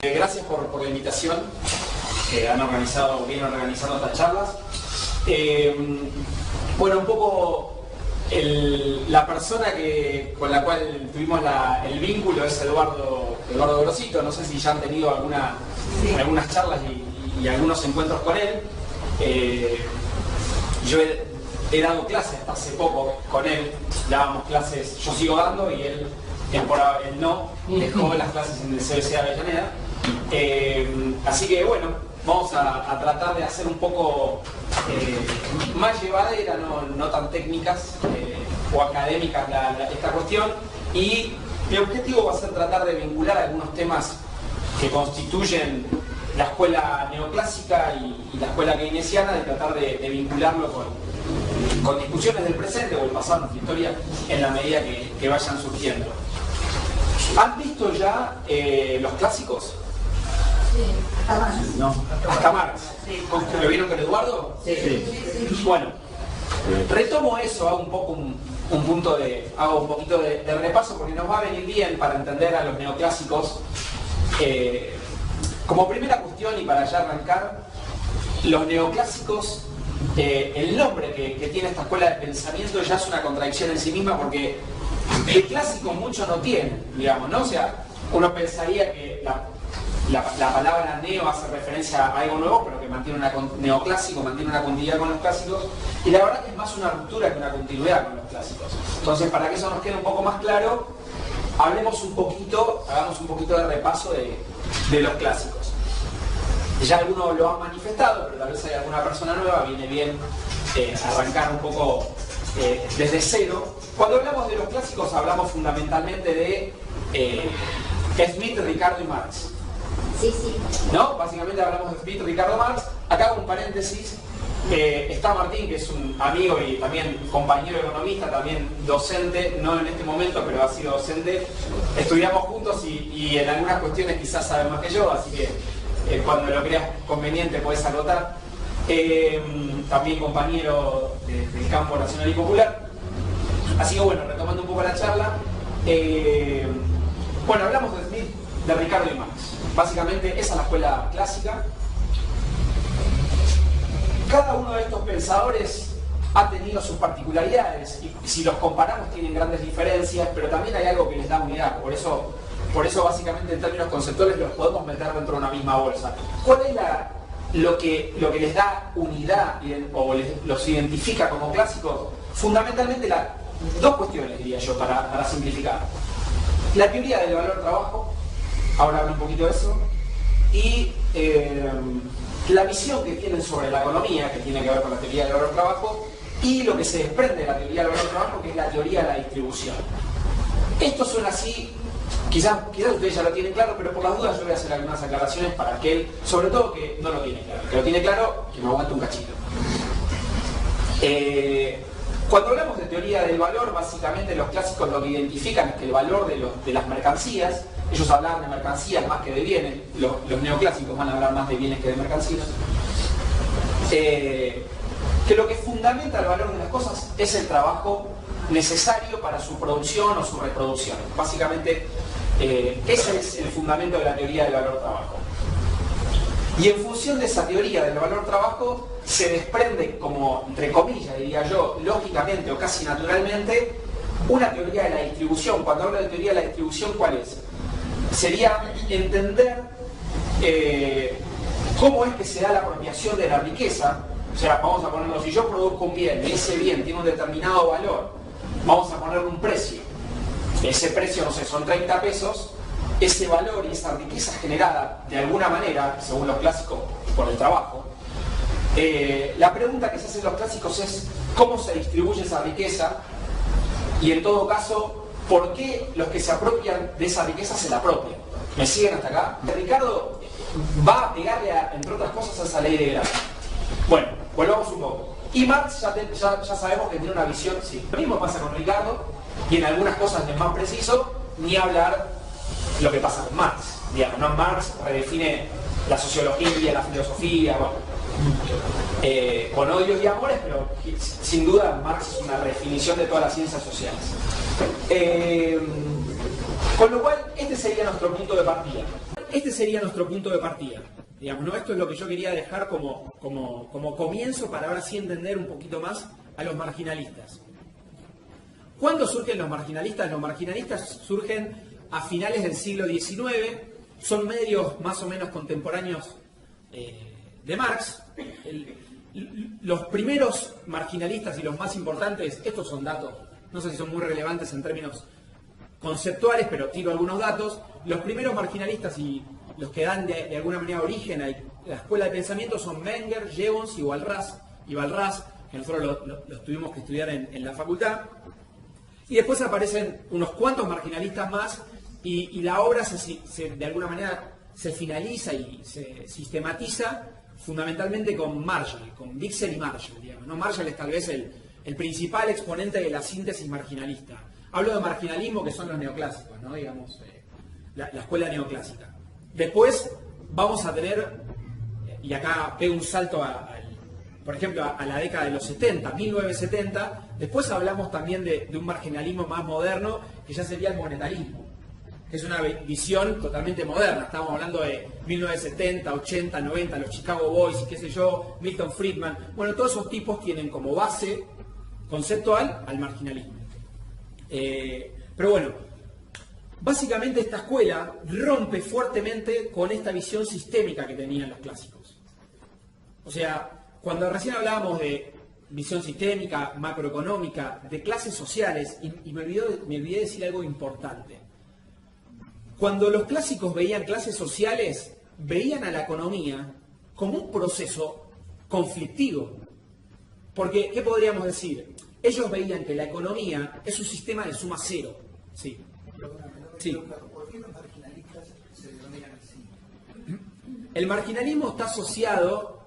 Gracias por la invitación, que vienen organizando estas charlas. Bueno, un poco la persona con la cual tuvimos el vínculo es Eduardo Grosito. No sé si ya han tenido algunas charlas y algunos encuentros con él. Yo he dado clases hasta hace poco con él, dábamos clases, yo sigo dando y él no dejó las clases en el CBC de Avellaneda. Así que bueno, vamos a tratar de hacer un poco más llevadera, no tan técnicas o académicas esta cuestión, y mi objetivo va a ser tratar de vincular algunos temas que constituyen la escuela neoclásica y la escuela keynesiana, de tratar de vincularlo con discusiones del presente o el pasado, nuestra historia, en la medida que vayan surgiendo. ¿Han visto ya los clásicos? Sí, hasta Marx. No, hasta Marx. Sí. ¿Lo vieron con Eduardo? Sí. Bueno, retomo eso, hago un poquito de repaso, porque nos va a venir bien para entender a los neoclásicos. Como primera cuestión, y para ya arrancar, los neoclásicos, el nombre que tiene esta escuela de pensamiento ya es una contradicción en sí misma, porque el clásico mucho no tiene, digamos, ¿no? O sea, uno pensaría que la palabra neo hace referencia a algo nuevo, pero que mantiene neoclásico, mantiene una continuidad con los clásicos, y la verdad que es más una ruptura que una continuidad con los clásicos. Entonces, para que eso nos quede un poco más claro, hagamos un poquito de repaso de los clásicos. Ya algunos lo han manifestado, pero tal vez hay alguna persona nueva, viene bien arrancar un poco desde cero. Cuando hablamos de los clásicos, hablamos fundamentalmente de Smith, Ricardo y Marx. Sí. ¿No? Básicamente hablamos de Smith, Ricardo, Marx. Acá hago un paréntesis. Está Martín, que es un amigo y también compañero economista, también docente, no en este momento, pero ha sido docente. Estudiamos juntos y en algunas cuestiones quizás sabe más que yo, así que cuando lo creas conveniente podés acotar. También compañero del campo nacional y popular. Así que bueno, retomando un poco la charla, bueno, hablamos de Smith, de Ricardo y Marx. Básicamente esa es la escuela clásica. Cada uno de estos pensadores ha tenido sus particularidades y si los comparamos tienen grandes diferencias, pero también hay algo que les da unidad. Por eso básicamente en términos conceptuales los podemos meter dentro de una misma bolsa. ¿Cuál es lo que les da unidad o los identifica como clásicos? Fundamentalmente dos cuestiones, diría yo, para simplificar. La teoría del valor-trabajo, ahora hablo un poquito de eso, y la visión que tienen sobre la economía, que tiene que ver con la teoría del valor-trabajo, y lo que se desprende de la teoría del valor-trabajo, que es la teoría de la distribución. Esto suena así, quizás ustedes ya lo tienen claro, pero por las dudas yo voy a hacer algunas aclaraciones para aquel, sobre todo que no lo tiene claro. Que lo tiene claro, que me aguante un cachito. Cuando hablamos de teoría del valor, básicamente los clásicos lo que identifican es que el valor de las mercancías, ellos hablan de mercancías más que de bienes, los neoclásicos van a hablar más de bienes que de mercancías, que lo que fundamenta el valor de las cosas es el trabajo necesario para su producción o su reproducción. Básicamente ese es el fundamento de la teoría del valor-trabajo. Y en función de esa teoría del valor-trabajo se desprende, como entre comillas diría yo, lógicamente o casi naturalmente, una teoría de la distribución. Cuando hablo de teoría de la distribución, ¿cuál es? Sería entender cómo es que se da la apropiación de la riqueza. O sea, vamos a ponerlo, si yo produzco un bien y ese bien tiene un determinado valor, vamos a ponerle un precio. Ese precio, no sé, son 30 pesos. Ese valor y esa riqueza generada de alguna manera, según los clásicos, por el trabajo. La pregunta que se hacen los clásicos es cómo se distribuye esa riqueza y en todo caso, ¿por qué los que se apropian de esa riqueza se la apropian? ¿Me siguen hasta acá? Ricardo va a pegarle, entre otras cosas, a esa ley de gracia. Bueno, volvamos un poco. Y Marx ya sabemos que tiene una visión, sí. Lo mismo pasa con Ricardo, y en algunas cosas es más preciso, ni hablar lo que pasa con Marx. Digamos, ¿no? Marx redefine la sociología, la filosofía, bueno, con odios y amores, pero sin duda Marx es una redefinición de todas las ciencias sociales. Con lo cual, este sería nuestro punto de partida. este sería nuestro punto de partida. Digamos, ¿no? Esto es lo que yo quería dejar como comienzo para ahora sí entender un poquito más a los marginalistas. ¿Cuándo surgen los marginalistas? Los marginalistas surgen a finales del siglo XIX, son medios más o menos contemporáneos de Marx. Los primeros marginalistas y los más importantes, estos son datos, no sé si son muy relevantes en términos conceptuales, pero tiro algunos datos. Los primeros marginalistas y los que dan de alguna manera origen a la escuela de pensamiento son Menger, Jevons y Walras, que nosotros los tuvimos que estudiar en la facultad. Y después aparecen unos cuantos marginalistas más y la obra de alguna manera se finaliza y se sistematiza fundamentalmente con Marshall, con Wicksell y Marshall, digamos, ¿no? Marshall es tal vez el principal exponente de la síntesis marginalista. Hablo de marginalismo, que son los neoclásicos, ¿no? Digamos, la escuela neoclásica. Después vamos a tener, y acá pego un salto por ejemplo, a la década de los 70, 1970, después hablamos también de un marginalismo más moderno, que ya sería el monetarismo, que es una visión totalmente moderna. Estamos hablando de 1970, 80, 90, los Chicago Boys, y qué sé yo, Milton Friedman. Bueno, todos esos tipos tienen como base conceptual al marginalismo. Pero bueno, básicamente esta escuela rompe fuertemente con esta visión sistémica que tenían los clásicos. O sea, cuando recién hablábamos de visión sistémica, macroeconómica, de clases sociales, y me olvidé decir algo importante. Cuando los clásicos veían clases sociales, veían a la economía como un proceso conflictivo. Porque, ¿qué podríamos decir? Ellos veían que la economía es un sistema de suma cero. Sí. Sí. ¿Por qué los marginalistas se denominan así? El marginalismo está asociado,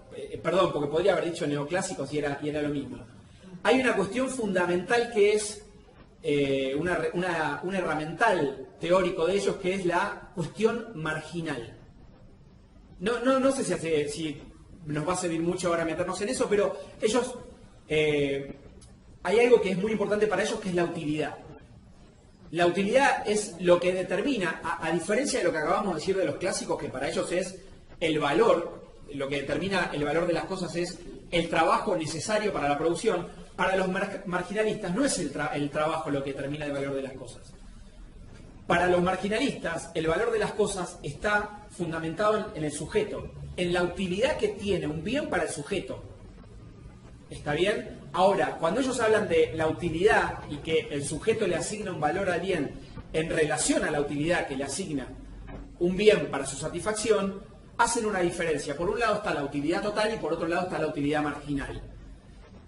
perdón, porque podría haber dicho neoclásicos y era lo mismo. Hay una cuestión fundamental que es un herramental teórico de ellos, que es la cuestión marginal. No sé si nos va a servir mucho ahora meternos en eso, pero ellos, hay algo que es muy importante para ellos, que es la utilidad. La utilidad es lo que determina, a diferencia de lo que acabamos de decir de los clásicos, que para ellos es el valor, lo que determina el valor de las cosas es el trabajo necesario para la producción. Para los marginalistas no es el trabajo lo que determina el valor de las cosas. Para los marginalistas, el valor de las cosas está fundamentado en el sujeto, en la utilidad que tiene un bien para el sujeto. ¿Está bien? Ahora, cuando ellos hablan de la utilidad y que el sujeto le asigna un valor al bien en relación a la utilidad que le asigna un bien para su satisfacción, hacen una diferencia. Por un lado está la utilidad total y por otro lado está la utilidad marginal.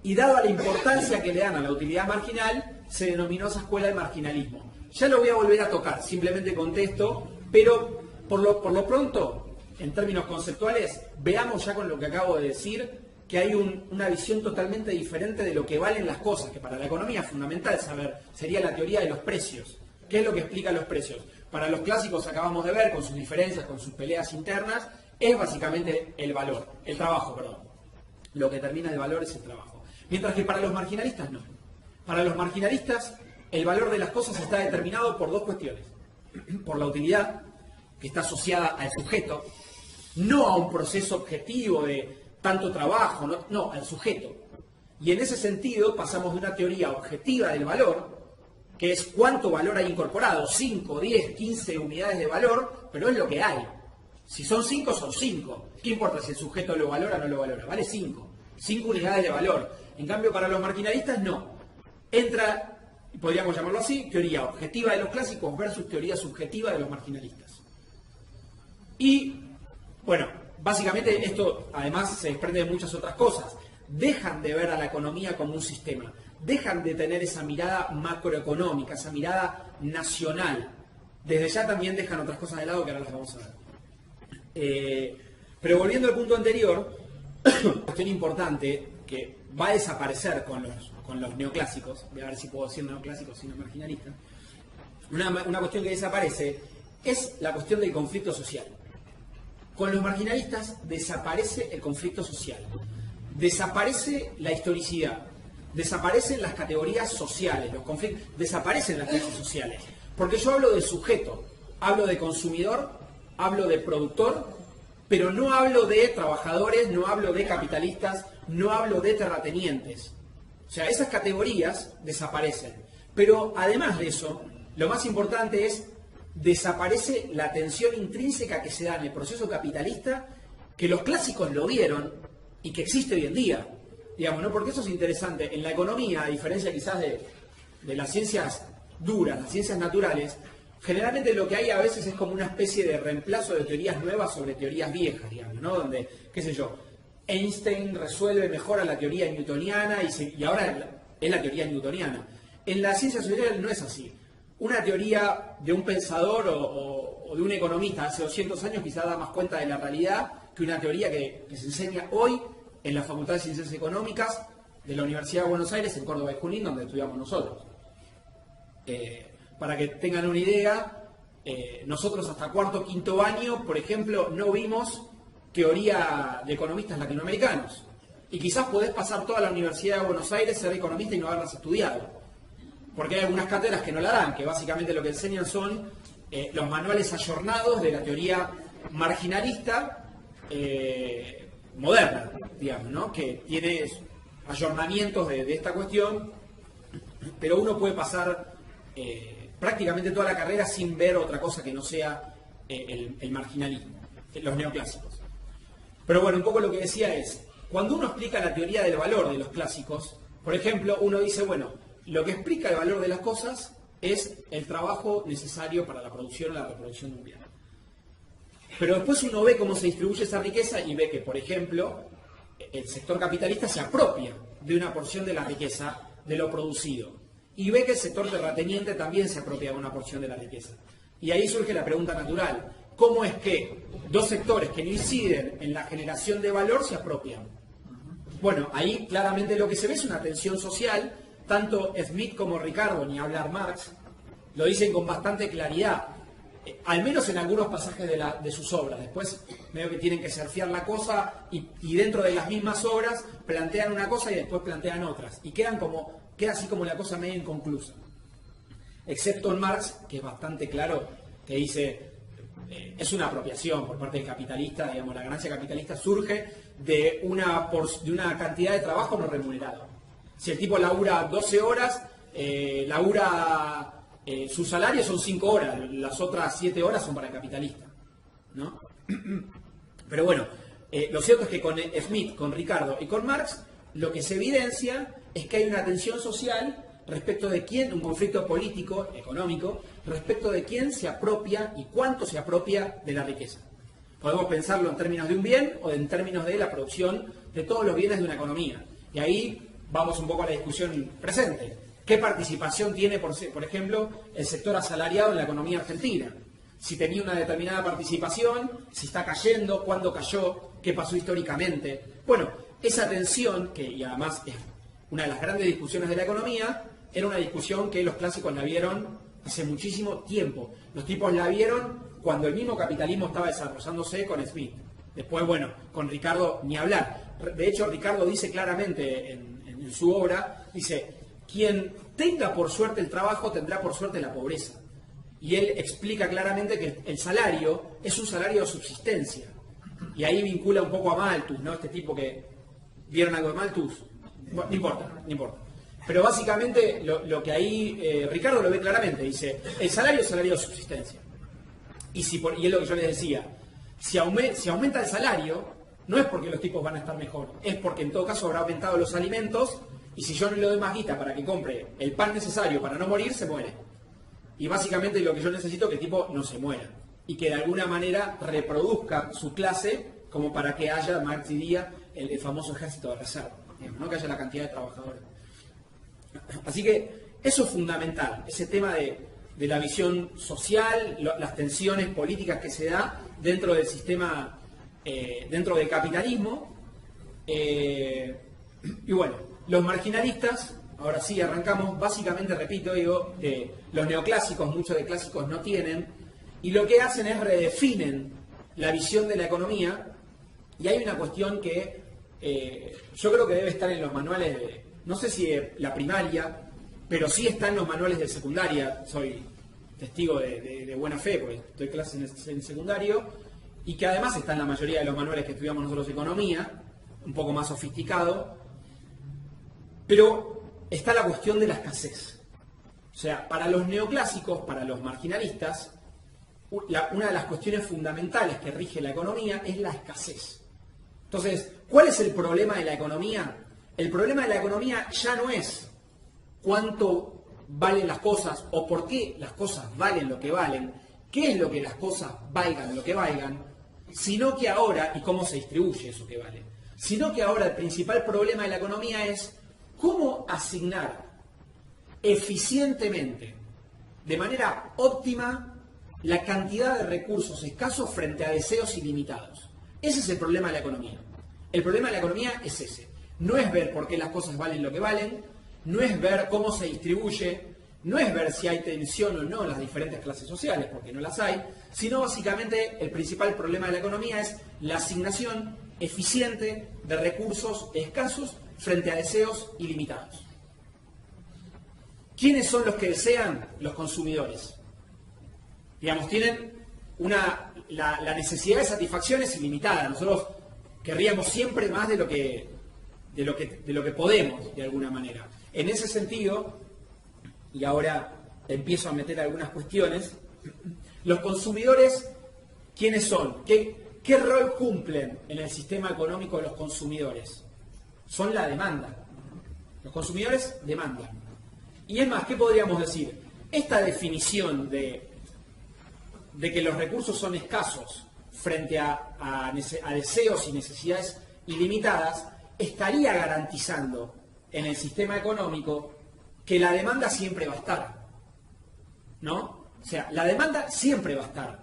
Y dado la importancia que le dan a la utilidad marginal, se denominó esa escuela de marginalismo. Ya lo voy a volver a tocar, simplemente contesto, pero por lo pronto, en términos conceptuales, veamos ya con lo que acabo de decir, que hay una visión totalmente diferente de lo que valen las cosas, que para la economía es fundamental saber, sería la teoría de los precios. ¿Qué es lo que explica los precios? Para los clásicos acabamos de ver, con sus diferencias, con sus peleas internas, es básicamente el valor, el trabajo, perdón. Lo que determina el valor es el trabajo. Mientras que para los marginalistas no. Para los marginalistas el valor de las cosas está determinado por dos cuestiones. Por la utilidad, que está asociada al sujeto, no a un proceso objetivo de tanto trabajo, no, al sujeto. Y en ese sentido pasamos de una teoría objetiva del valor, que es cuánto valor hay incorporado, 5, 10, 15 unidades de valor, pero es lo que hay. Si son 5, son 5. ¿Qué importa si el sujeto lo valora o no lo valora? Vale 5. 5 unidades de valor. En cambio, para los marginalistas, no. Entra, podríamos llamarlo así, teoría objetiva de los clásicos versus teoría subjetiva de los marginalistas. Y, bueno, básicamente esto además se desprende de muchas otras cosas. Dejan de ver a la economía como un sistema. Dejan de tener esa mirada macroeconómica, esa mirada nacional. Desde ya también dejan otras cosas de lado que ahora las vamos a ver. Pero volviendo al punto anterior, una cuestión importante que va a desaparecer con los neoclásicos, voy a ver si puedo decir neoclásicos sino marginalista, una cuestión que desaparece es la cuestión del conflicto social. Con los marginalistas desaparece el conflicto social, desaparece la historicidad, desaparecen las categorías sociales, los conflictos, desaparecen las clases sociales, porque yo hablo de sujeto, hablo de consumidor hablo de productor, pero no hablo de trabajadores, no hablo de capitalistas, no hablo de terratenientes. O sea, esas categorías desaparecen. Pero además de eso, lo más importante es, desaparece la tensión intrínseca que se da en el proceso capitalista, que los clásicos lo vieron y que existe hoy en día. Digamos, ¿no? Porque eso es interesante. En la economía, a diferencia quizás de las ciencias duras, las ciencias naturales, generalmente lo que hay a veces es como una especie de reemplazo de teorías nuevas sobre teorías viejas, digamos, ¿no? Donde, qué sé yo, Einstein resuelve mejor a la teoría newtoniana y ahora es la teoría newtoniana. En las ciencias sociales no es así. Una teoría de un pensador o de un economista hace 200 años quizá da más cuenta de la realidad que una teoría que se enseña hoy en la Facultad de Ciencias Económicas de la Universidad de Buenos Aires, en Córdoba y Junín, donde estudiamos nosotros. Para que tengan una idea, nosotros hasta cuarto, quinto año, por ejemplo, no vimos teoría de economistas latinoamericanos. Y quizás podés pasar toda la Universidad de Buenos Aires, ser economista y no haberlas estudiado. Porque hay algunas cátedras que no la dan, que básicamente lo que enseñan son los manuales ayornados de la teoría marginalista moderna, digamos, ¿no? Que tiene ayornamientos de esta cuestión, pero uno puede pasar prácticamente toda la carrera sin ver otra cosa que no sea el marginalismo, los neoclásicos. Pero bueno, un poco lo que decía es, cuando uno explica la teoría del valor de los clásicos, por ejemplo, uno dice, bueno, lo que explica el valor de las cosas es el trabajo necesario para la producción o la reproducción mundial. Pero después uno ve cómo se distribuye esa riqueza y ve que, por ejemplo, el sector capitalista se apropia de una porción de la riqueza de lo producido. Y ve que el sector terrateniente también se apropia de una porción de la riqueza. Y ahí surge la pregunta natural. ¿Cómo es que dos sectores que no inciden en la generación de valor se apropian? Bueno, ahí claramente lo que se ve es una tensión social. Tanto Smith como Ricardo, ni hablar Marx, lo dicen con bastante claridad, al menos en algunos pasajes de sus obras. Después veo que tienen que surfear la cosa y dentro de las mismas obras plantean una cosa y después plantean otras. Y queda así como la cosa medio inconclusa. Excepto en Marx, que es bastante claro, que dice, es una apropiación por parte del capitalista, digamos, la ganancia capitalista surge de una cantidad de trabajo no remunerado. Si el tipo labura 12 horas, su salario son 5 horas, las otras 7 horas son para el capitalista, ¿no? Pero bueno, lo cierto es que con Smith, con Ricardo y con Marx, lo que se evidencia es que hay una tensión social respecto de quién, un conflicto político, económico, respecto de quién se apropia y cuánto se apropia de la riqueza. Podemos pensarlo en términos de un bien o en términos de la producción de todos los bienes de una economía. Y ahí vamos un poco a la discusión presente. ¿Qué participación tiene, por ejemplo, el sector asalariado en la economía argentina? Si tenía una determinada participación, si está cayendo, cuándo cayó, qué pasó históricamente. Bueno, esa tensión, y además es una de las grandes discusiones de la economía, era una discusión que los clásicos la vieron hace muchísimo tiempo. Los tipos la vieron cuando el mismo capitalismo estaba desarrollándose con Smith. Después, bueno, con Ricardo ni hablar. De hecho, Ricardo dice claramente en su obra, dice, quien tenga por suerte el trabajo tendrá por suerte la pobreza. Y él explica claramente que el salario es un salario de subsistencia. Y ahí vincula un poco a Malthus, ¿no? Este tipo que... ¿Vieron algo de Malthus? Bueno, no importa. Pero básicamente lo que ahí Ricardo lo ve claramente, dice, el salario es salario de subsistencia. Y es lo que yo les decía, si aumenta el salario, no es porque los tipos van a estar mejor, es porque en todo caso habrá aumentado los alimentos y si yo no le doy más guita para que compre el pan necesario para no morir, se muere. Y básicamente lo que yo necesito es que el tipo no se muera y que de alguna manera reproduzca su clase como para que haya, Marx diría, el famoso ejército de reserva, digamos, ¿no? Que haya la cantidad de trabajadores. Así que eso es fundamental, ese tema de la visión social, las tensiones políticas que se da dentro del sistema, dentro del capitalismo. Y bueno, los marginalistas, ahora sí arrancamos, básicamente, repito, digo, los neoclásicos, muchos de clásicos no tienen, y lo que hacen es redefinen la visión de la economía, y hay una cuestión que yo creo que debe estar en los manuales no sé si de la primaria, pero sí está en los manuales de secundaria, soy testigo de buena fe, porque doy clases en secundario, y que además está en la mayoría de los manuales que estudiamos nosotros economía, un poco más sofisticado, pero está la cuestión de la escasez. O sea, para los neoclásicos, para los marginalistas, una de las cuestiones fundamentales que rige la economía es la escasez. Entonces, ¿cuál es el problema de la economía? El problema de la economía ya no es cuánto valen las cosas o por qué las cosas valen lo que valen, qué es lo que las cosas valgan lo que valgan, sino que ahora, y cómo se distribuye eso que vale, sino que ahora el principal problema de la economía es cómo asignar eficientemente, de manera óptima, la cantidad de recursos escasos frente a deseos ilimitados. Ese es el problema de la economía. El problema de la economía es ese. No es ver por qué las cosas valen lo que valen, no es ver cómo se distribuye, no es ver si hay tensión o no en las diferentes clases sociales, porque no las hay, sino básicamente el principal problema de la economía es la asignación eficiente de recursos escasos frente a deseos ilimitados. ¿Quiénes son los que desean? Los consumidores. Digamos, tienen la necesidad de satisfacción es ilimitada. Nosotros querríamos siempre más de lo que podemos, de alguna manera. En ese sentido, y ahora empiezo a meter algunas cuestiones, los consumidores, ¿quiénes son? ¿Qué rol cumplen en el sistema económico los consumidores? Son la demanda. Los consumidores demandan. Y es más, ¿qué podríamos decir? Esta definición de que los recursos son escasos frente a deseos y necesidades ilimitadas, estaría garantizando en el sistema económico que la demanda siempre va a estar. ¿No? O sea, la demanda siempre va a estar.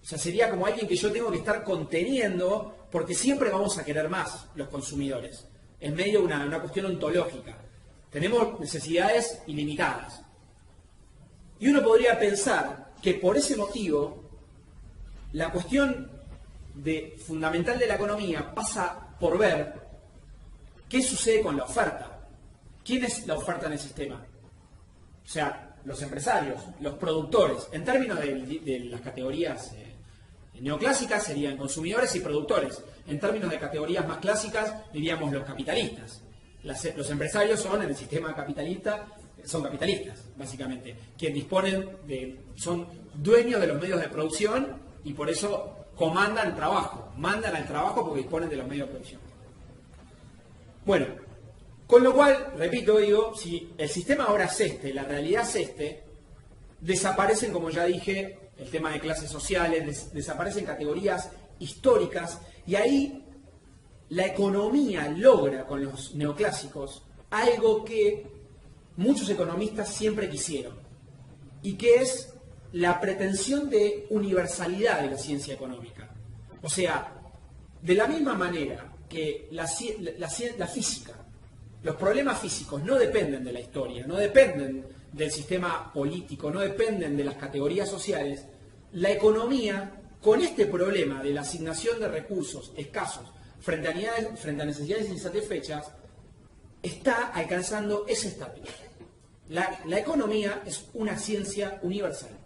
O sea, sería como alguien que yo tengo que estar conteniendo porque siempre vamos a querer más los consumidores. Es medio una cuestión ontológica. Tenemos necesidades ilimitadas. Y uno podría pensar que por ese motivo la cuestión fundamental de la economía pasa por ver qué sucede con la oferta. ¿Quién es la oferta en el sistema? O sea, los empresarios, los productores. En términos de las categorías neoclásicas serían consumidores y productores. En términos de categorías más clásicas diríamos los capitalistas. Los empresarios son, en el sistema capitalista, son capitalistas, básicamente. Quienes son dueños de los medios de producción y por eso comandan el trabajo. Mandan al trabajo porque disponen de los medios de producción. Bueno, con lo cual, repito, digo, si el sistema ahora es este, la realidad es desaparecen, como ya dije, el tema de clases sociales, desaparecen categorías históricas y ahí la economía logra con los neoclásicos algo que muchos economistas siempre quisieron y que es la pretensión de universalidad de la ciencia económica. O sea, de la misma manera que la física, los problemas físicos no dependen de la historia, no dependen del sistema político, no dependen de las categorías sociales, la economía, con este problema de la asignación de recursos escasos frente a necesidades insatisfechas, está alcanzando ese estatus. La economía es una ciencia universal.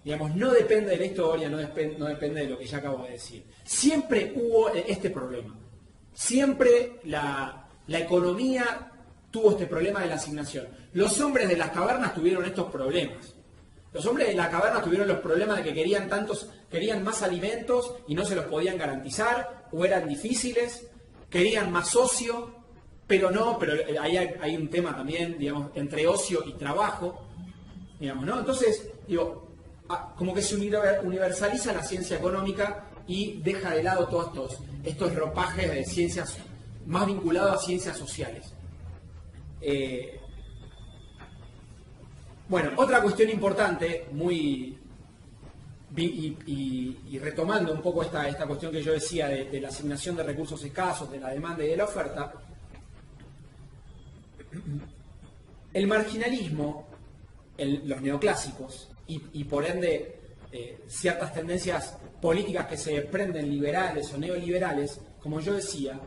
Digamos, no depende de la historia, no depende de lo que ya acabo de decir. Siempre hubo este problema. Siempre la economía tuvo este problema de la asignación. Los hombres de las cavernas tuvieron estos problemas. Los hombres de la caverna tuvieron los problemas de que querían más alimentos y no se los podían garantizar, o eran difíciles, querían más ocio, pero ahí hay un tema también, digamos, entre ocio y trabajo, digamos, ¿no? Entonces, digo, como que se universaliza la ciencia económica y deja de lado todos estos ropajes de ciencias más vinculados a ciencias sociales. Bueno, otra cuestión importante, y retomando un poco esta cuestión que yo decía de la asignación de recursos escasos, de la demanda y de la oferta, el marginalismo, los neoclásicos, y por ende ciertas tendencias políticas que se desprenden liberales o neoliberales, como yo decía,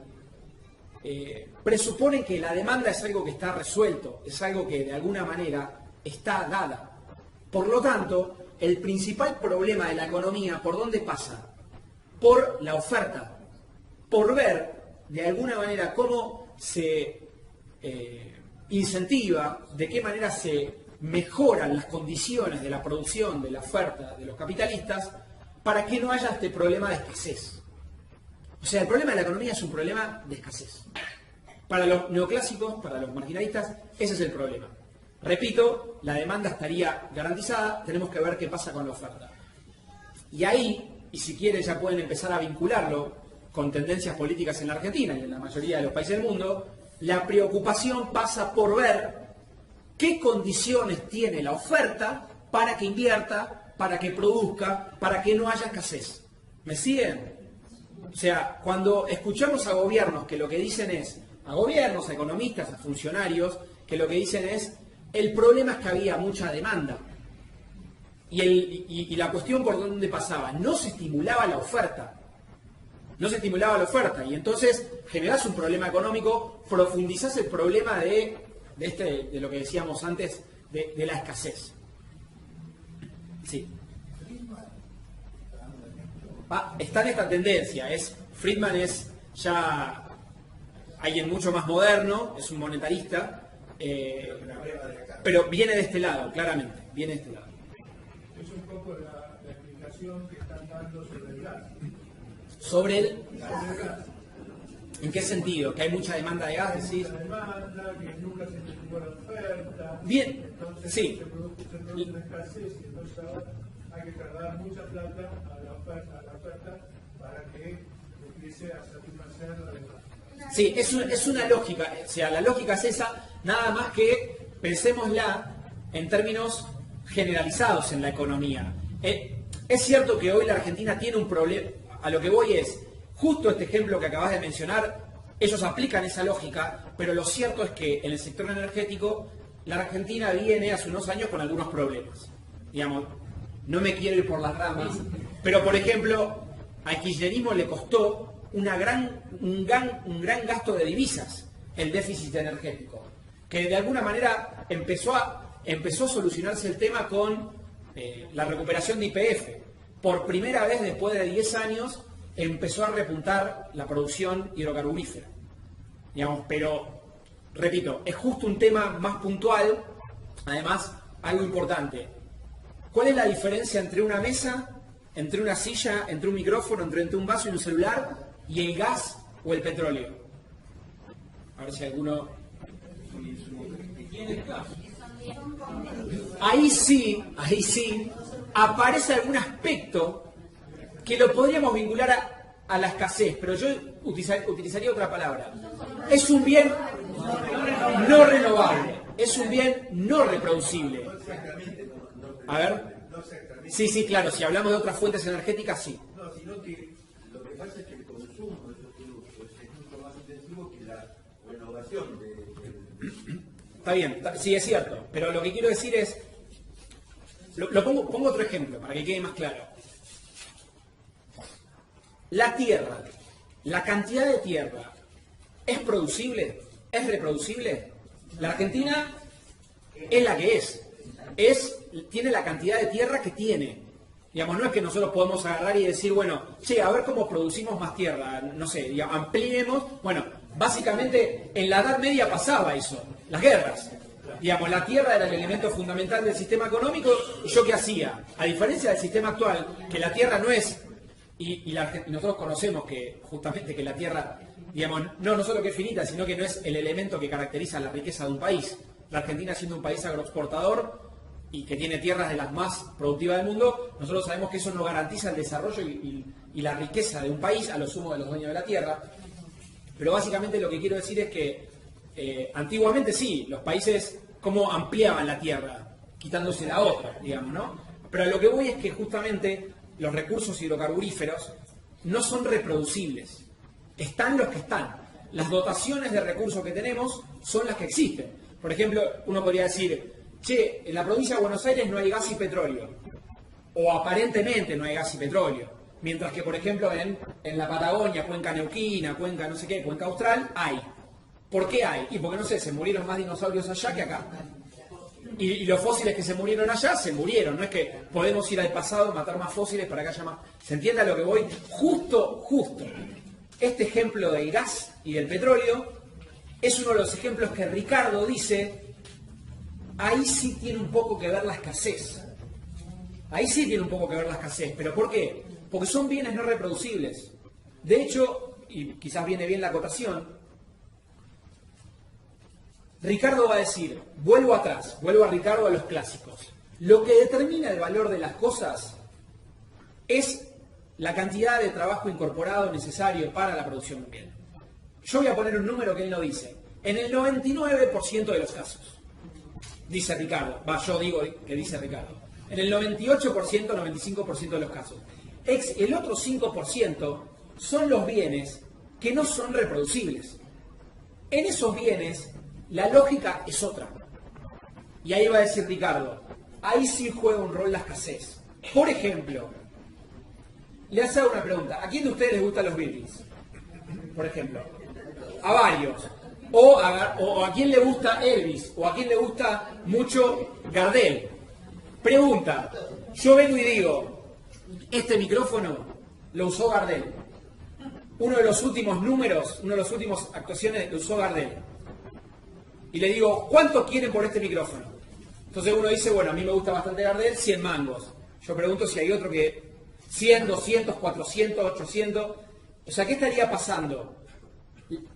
presuponen que la demanda es algo que está resuelto, es algo que de alguna manera está dada. Por lo tanto, el principal problema de la economía, ¿por dónde pasa? Por la oferta, por ver de alguna manera cómo se incentiva, de qué manera se mejoran las condiciones de la producción, de la oferta de los capitalistas, para que no haya este problema de escasez. O sea, el problema de la economía es un problema de escasez. Para los neoclásicos, para los marginalistas, ese es el problema. Repito, la demanda estaría garantizada, tenemos que ver qué pasa con la oferta. Y ahí, y si quieren ya pueden empezar a vincularlo con tendencias políticas en la Argentina y en la mayoría de los países del mundo, la preocupación pasa por ver qué condiciones tiene la oferta para que invierta, para que produzca, para que no haya escasez. ¿Me siguen? O sea, cuando escuchamos a gobiernos que lo que dicen es, a gobiernos, a economistas, a funcionarios, que lo que dicen es, el problema es que había mucha demanda. Y la cuestión por dónde pasaba, no se estimulaba la oferta. No se estimulaba la oferta. Y entonces generás un problema económico, profundizás el problema de lo que decíamos antes, de la escasez. Sí. Está en esta tendencia. Friedman es ya alguien mucho más moderno, es un monetarista, pero viene de este lado, claramente, viene de este lado. Es un poco la explicación que están dando sobre el gas. ¿Sobre el gas. ¿En qué sentido? ¿Que hay mucha demanda de gas, decís? Mucha demanda, que nunca se tuvo la oferta. Bien, entonces sí. Se produce una escasez y entonces ahora hay que cargar mucha plata a la oferta para que empiece a satisfacer la demanda. Sí, es una lógica, o sea, la lógica es esa, nada más que pensémosla en términos generalizados en la economía. Es cierto que hoy la Argentina tiene un problema, a lo que voy es, justo este ejemplo que acabas de mencionar, ellos aplican esa lógica, pero lo cierto es que en el sector energético, la Argentina viene hace unos años con algunos problemas. Digamos, no me quiero ir por las ramas, pero por ejemplo, al kirchnerismo le costó un gran gasto de divisas el déficit energético, que de alguna manera empezó a solucionarse el tema con la recuperación de YPF. Por primera vez después de 10 años empezó a repuntar la producción hidrocarburífera. Digamos, pero, repito, es justo un tema más puntual, además, algo importante. ¿Cuál es la diferencia entre una mesa, entre una silla, entre un micrófono, entre un vaso y un celular, y el gas o el petróleo? A ver si alguno... Ahí sí, aparece algún aspecto que lo podríamos vincular a la escasez, pero yo utilizaría otra palabra. Es un bien no renovable, es un bien no reproducible. A ver. Sí, claro, si hablamos de otras fuentes energéticas, sí. No, sino que lo que pasa es que el consumo de esos productos es mucho más intensivo que la renovación Está bien, sí, es cierto, pero lo que quiero decir es, pongo otro ejemplo para que quede más claro. La tierra, la cantidad de tierra, ¿es producible? ¿Es reproducible? La Argentina es la que tiene la cantidad de tierra que tiene. Digamos, no es que nosotros podemos agarrar y decir, bueno, a ver cómo producimos más tierra, no sé, digamos, ampliemos. Bueno, básicamente en la Edad Media pasaba eso, las guerras. Digamos, la tierra era el elemento fundamental del sistema económico, y yo qué hacía. A diferencia del sistema actual, que la tierra no es, y nosotros conocemos que justamente que la tierra, digamos, no solo que es finita, sino que no es el elemento que caracteriza la riqueza de un país. La Argentina siendo un país agroexportador y que tiene tierras de las más productivas del mundo, nosotros sabemos que eso no garantiza el desarrollo y la riqueza de un país, a lo sumo de los dueños de la tierra. Pero básicamente lo que quiero decir es que antiguamente sí, los países cómo ampliaban la tierra, quitándose la otra, digamos, ¿no? Pero a lo que voy es que justamente los recursos hidrocarburíferos no son reproducibles. Están los que están. Las dotaciones de recursos que tenemos son las que existen. Por ejemplo, uno podría decir, en la provincia de Buenos Aires no hay gas y petróleo. O aparentemente no hay gas y petróleo. Mientras que, por ejemplo, en la Patagonia, cuenca neuquina, cuenca no sé qué, cuenca austral, hay. ¿Por qué hay? Y porque, no sé, se murieron más dinosaurios allá que acá. Y los fósiles que se murieron allá, se murieron. No es que podemos ir al pasado, matar más fósiles para que haya más. ¿Se entiende a lo que voy? Justo. Este ejemplo del gas y del petróleo es uno de los ejemplos que Ricardo dice, ahí sí tiene un poco que ver la escasez. Ahí sí tiene un poco que ver la escasez. ¿Pero por qué? Porque son bienes no reproducibles. De hecho, y quizás viene bien la acotación, Ricardo va a decir, vuelvo atrás, vuelvo a Ricardo a los clásicos. Lo que determina el valor de las cosas es la cantidad de trabajo incorporado necesario para la producción de un bien. Yo voy a poner un número que él no dice. En el 99% de los casos, dice Ricardo, yo digo que dice Ricardo, en el 98%, 95% de los casos. El otro 5% son los bienes que no son reproducibles. En esos bienes, la lógica es otra. Y ahí va a decir Ricardo, ahí sí juega un rol la escasez. Por ejemplo, le hace una pregunta, ¿a quién de ustedes les gustan los Beatles? Por ejemplo, a varios. O a quién le gusta Elvis, o a quién le gusta mucho Gardel. Pregunta, yo vengo y digo, este micrófono lo usó Gardel. Uno de los últimos números, una de las últimas actuaciones lo usó Gardel. Y le digo, ¿cuánto quieren por este micrófono? Entonces uno dice, bueno, a mí me gusta bastante Gardel, 100 mangos. Yo pregunto si hay otro que 100, 200, 400, 800. O sea, ¿qué estaría pasando?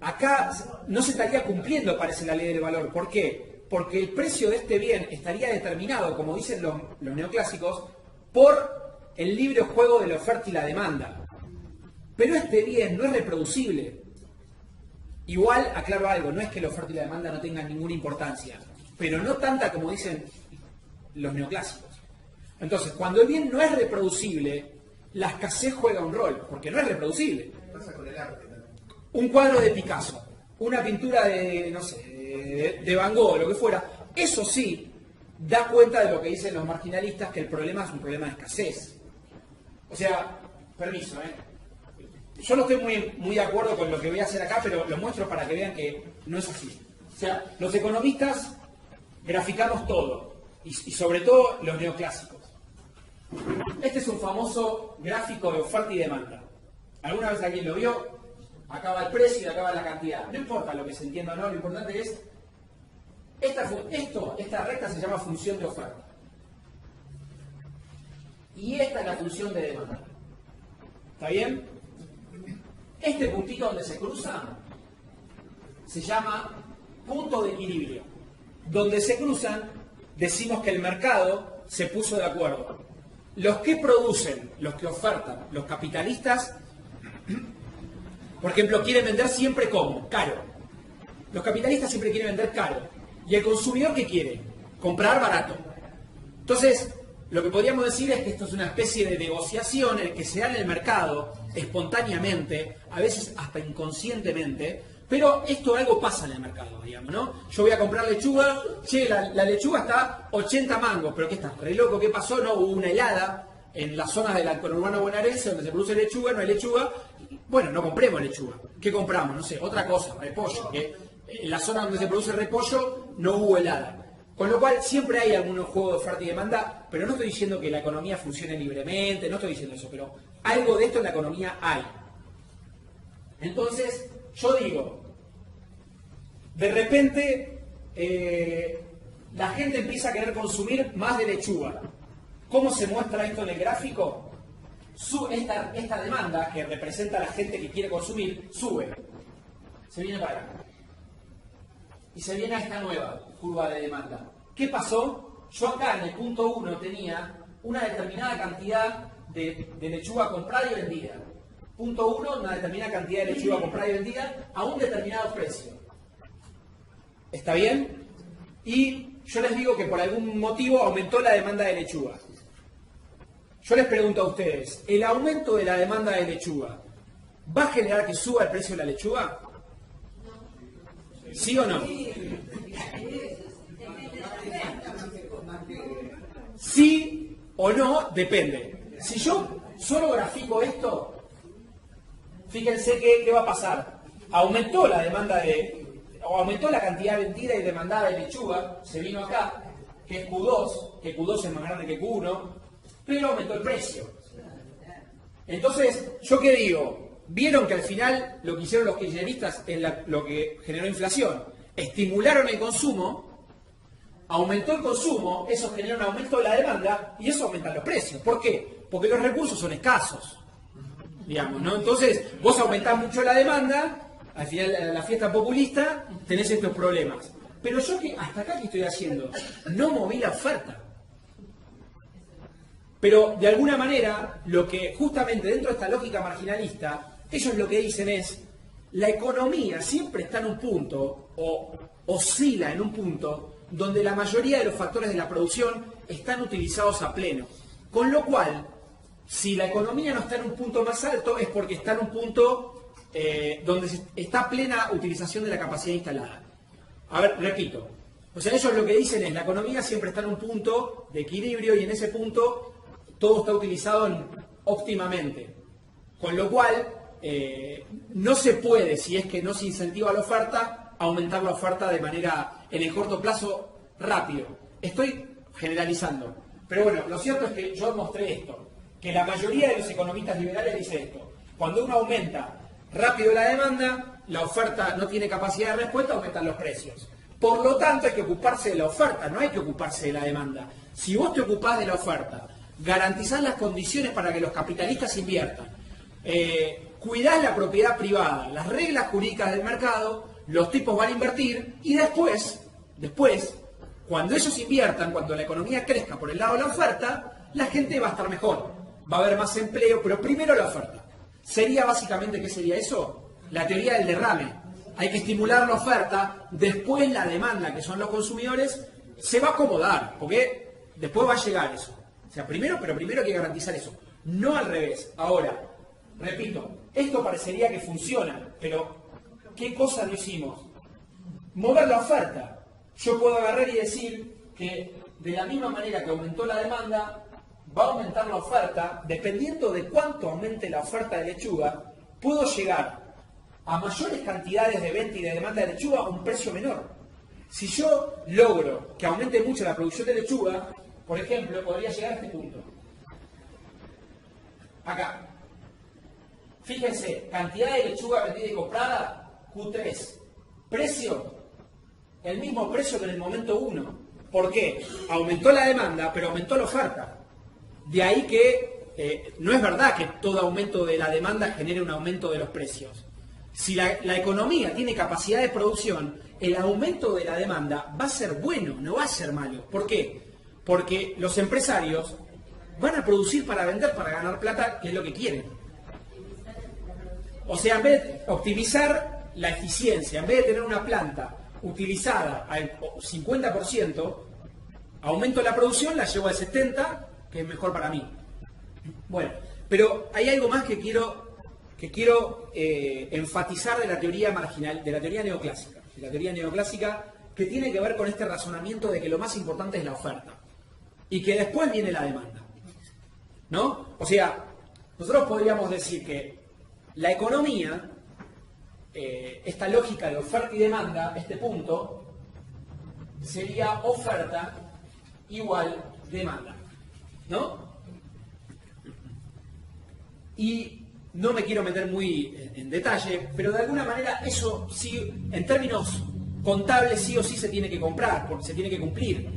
Acá no se estaría cumpliendo, parece, la ley del valor. ¿Por qué? Porque el precio de este bien estaría determinado, como dicen los neoclásicos, por el libre juego de la oferta y la demanda. Pero este bien no es reproducible. Igual, aclaro algo, no es que la oferta y la demanda no tengan ninguna importancia, pero no tanta como dicen los neoclásicos. Entonces, cuando el bien no es reproducible, la escasez juega un rol, porque no es reproducible. Pasa con el arte. Un cuadro de Picasso, una pintura de, no sé, de Van Gogh, lo que fuera, eso sí da cuenta de lo que dicen los marginalistas, que el problema es un problema de escasez. O sea, permiso, yo no estoy muy de acuerdo con lo que voy a hacer acá, pero lo muestro para que vean que no es así. O sea, los economistas graficamos todo, y sobre todo los neoclásicos. Este es un famoso gráfico de oferta y demanda. ¿Alguna vez alguien lo vio? Acá va el precio y acá va la cantidad. No importa lo que se entienda o no, lo importante es... Esta recta se llama función de oferta. Y esta es la función de demanda. ¿Está bien? Este puntito donde se cruza se llama punto de equilibrio. Donde se cruzan, decimos que el mercado se puso de acuerdo. Los que producen, los que ofertan, los capitalistas, por ejemplo, quieren vender siempre ¿cómo? Caro. Los capitalistas siempre quieren vender caro. ¿Y el consumidor qué quiere? Comprar barato. Entonces, lo que podríamos decir es que esto es una especie de negociación en que se da en el mercado espontáneamente, a veces hasta inconscientemente, pero esto algo pasa en el mercado, digamos, ¿no? Yo voy a comprar lechuga, che, la lechuga está 80 mangos, pero ¿qué estás? Re loco, ¿qué pasó? No, hubo una helada en las zonas del conurbano bonaerense donde se produce lechuga, no hay lechuga. Bueno, no compremos lechuga. ¿Qué compramos? No sé, otra cosa, repollo. Que en la zona donde se produce repollo no hubo helada. Con lo cual siempre hay algún juego de oferta y demanda, pero no estoy diciendo que la economía funcione libremente, no estoy diciendo eso, pero algo de esto en la economía hay. Entonces, yo digo, de repente la gente empieza a querer consumir más de lechuga. ¿Cómo se muestra esto en el gráfico? Esta demanda, que representa a la gente que quiere consumir, sube. Se viene para acá. Y se viene a esta nueva curva de demanda. ¿Qué pasó? Yo acá en el punto 1 tenía una determinada cantidad de lechuga comprada y vendida. Punto 1, una determinada cantidad de lechuga comprada y vendida a un determinado precio. ¿Está bien? Y yo les digo que por algún motivo aumentó la demanda de lechuga. Yo les pregunto a ustedes, ¿el aumento de la demanda de lechuga va a generar que suba el precio de la lechuga? ¿Sí o no? Sí o no, depende. Si yo solo grafico esto, fíjense qué va a pasar. Aumentó la demanda aumentó la cantidad vendida y demandada de lechuga, se vino acá, que es Q2, que Q2 es más grande que Q1, pero aumentó el precio. Entonces, ¿yo qué digo? Vieron que al final lo que hicieron los kirchneristas es lo que generó inflación. Estimularon el consumo, aumentó el consumo, eso genera un aumento de la demanda y eso aumenta los precios. ¿Por qué? Porque los recursos son escasos, digamos, ¿no? Entonces, vos aumentás mucho la demanda, al final la fiesta populista, tenés estos problemas. Pero yo que hasta acá que estoy haciendo, no moví la oferta. Pero de alguna manera, lo que justamente dentro de esta lógica marginalista, ellos lo que dicen es, la economía siempre está en un punto, o oscila en un punto, donde la mayoría de los factores de la producción están utilizados a pleno. Con lo cual, si la economía no está en un punto más alto, es porque está en un punto donde está plena utilización de la capacidad instalada. A ver, repito. O sea, ellos lo que dicen es, la economía siempre está en un punto de equilibrio y en ese punto todo está utilizado óptimamente. Con lo cual, no se puede, si es que no se incentiva la oferta, aumentar la oferta de manera, en el corto plazo, rápido. Estoy generalizando. Pero bueno, lo cierto es que yo mostré esto, que la mayoría de los economistas liberales dice esto. Cuando uno aumenta rápido la demanda, la oferta no tiene capacidad de respuesta, aumentan los precios. Por lo tanto, hay que ocuparse de la oferta, no hay que ocuparse de la demanda. Si vos te ocupás de la oferta, garantizás las condiciones para que los capitalistas inviertan, cuidás la propiedad privada, las reglas jurídicas del mercado, los tipos van a invertir y después, cuando ellos inviertan, cuando la economía crezca por el lado de la oferta, la gente va a estar mejor, va a haber más empleo, pero primero la oferta. ¿Sería básicamente qué sería eso? La teoría del derrame. Hay que estimular la oferta, después la demanda, que son los consumidores, se va a acomodar, porque después va a llegar eso. O sea, primero hay que garantizar eso, no al revés. Ahora, repito, esto parecería que funciona, pero ¿qué cosa no hicimos? Mover la oferta. Yo puedo agarrar y decir que de la misma manera que aumentó la demanda, va a aumentar la oferta, dependiendo de cuánto aumente la oferta de lechuga, puedo llegar a mayores cantidades de venta y de demanda de lechuga a un precio menor. Si yo logro que aumente mucho la producción de lechuga, por ejemplo, podría llegar a este punto. Acá. Fíjense, cantidad de lechuga vendida y comprada, Q3. Precio, el mismo precio que en el momento 1. ¿Por qué? Aumentó la demanda, pero aumentó la oferta. De ahí que no es verdad que todo aumento de la demanda genere un aumento de los precios. Si la economía tiene capacidad de producción, el aumento de la demanda va a ser bueno, no va a ser malo. ¿Por qué? Porque los empresarios van a producir para vender, para ganar plata, que es lo que quieren. O sea, en vez de optimizar la eficiencia, en vez de tener una planta utilizada al 50%, aumento la producción, la llevo al 70%, que es mejor para mí. Bueno, pero hay algo más que quiero enfatizar de la teoría marginal, de la teoría neoclásica. De la teoría neoclásica que tiene que ver con este razonamiento de que lo más importante es la oferta y que después viene la demanda. ¿No? O sea, nosotros podríamos decir que la economía, esta lógica de oferta y demanda, este punto, sería oferta igual demanda. ¿No? Y no me quiero meter muy en detalle, pero de alguna manera eso sí, en términos contables, sí o sí se tiene que comprar, porque se tiene que cumplir.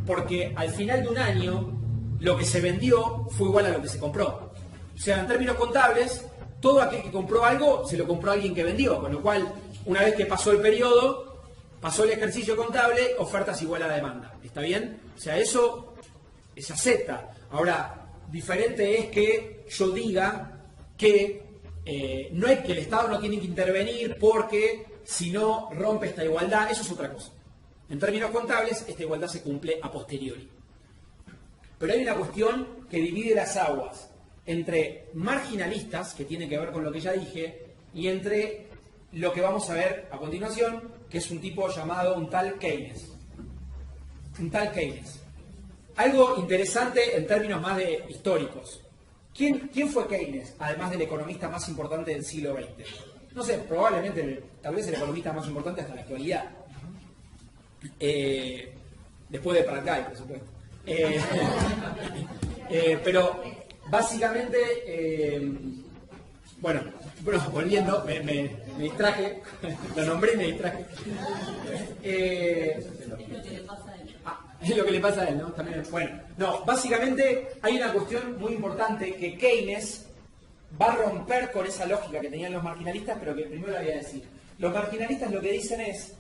Porque al final de un año, lo que se vendió fue igual a lo que se compró. O sea, en términos contables, todo aquel que compró algo, se lo compró a alguien que vendió. Con lo cual, una vez que pasó el periodo, pasó el ejercicio contable, oferta es igual a demanda. ¿Está bien? O sea, eso se acepta. Ahora, diferente es que yo diga que no es que el Estado no tiene que intervenir porque si no rompe esta igualdad, eso es otra cosa. En términos contables, esta igualdad se cumple a posteriori. Pero hay una cuestión que divide las aguas entre marginalistas, que tiene que ver con lo que ya dije, y entre lo que vamos a ver a continuación, que es un tipo llamado un tal Keynes. Un tal Keynes. Algo interesante en términos más de históricos. ¿Quién fue Keynes, además del economista más importante del siglo XX? No sé, probablemente, tal vez el economista más importante hasta la actualidad. Después de Paraguay, por supuesto. Pero básicamente, bueno, volviendo, me distraje, lo nombré y me distraje. Es lo que le pasa a él, ¿no? También, bueno, no, básicamente hay una cuestión muy importante que Keynes va a romper con esa lógica que tenían los marginalistas, pero que primero la voy a decir. Los marginalistas lo que dicen es,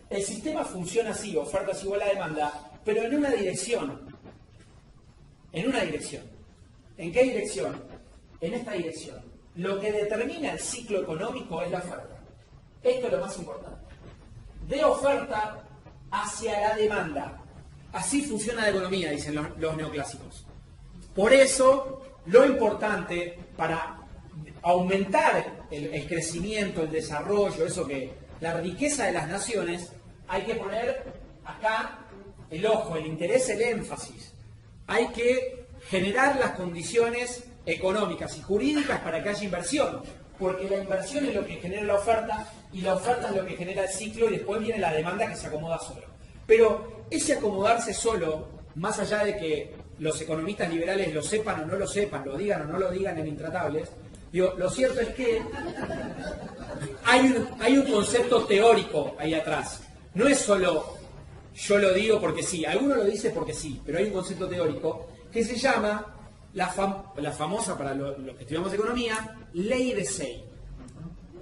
el sistema funciona así, oferta es igual a demanda, pero en una dirección. En una dirección. ¿En qué dirección? En esta dirección. Lo que determina el ciclo económico es la oferta. Esto es lo más importante. De oferta hacia la demanda. Así funciona la economía, dicen los neoclásicos. Por eso, lo importante para aumentar el crecimiento, el desarrollo, eso que la riqueza de las naciones, hay que poner acá el ojo, el interés, el énfasis. Hay que generar las condiciones económicas y jurídicas para que haya inversión, porque la inversión es lo que genera la oferta y la oferta es lo que genera el ciclo y después viene la demanda que se acomoda solo. Pero ese acomodarse solo, más allá de que los economistas liberales lo sepan o no lo sepan, lo digan o no lo digan en Intratables, digo, lo cierto es que hay un concepto teórico ahí atrás. No es solo yo lo digo porque sí, alguno lo dice porque sí, pero hay un concepto teórico que se llama la famosa, para los que estudiamos economía, ley de Say,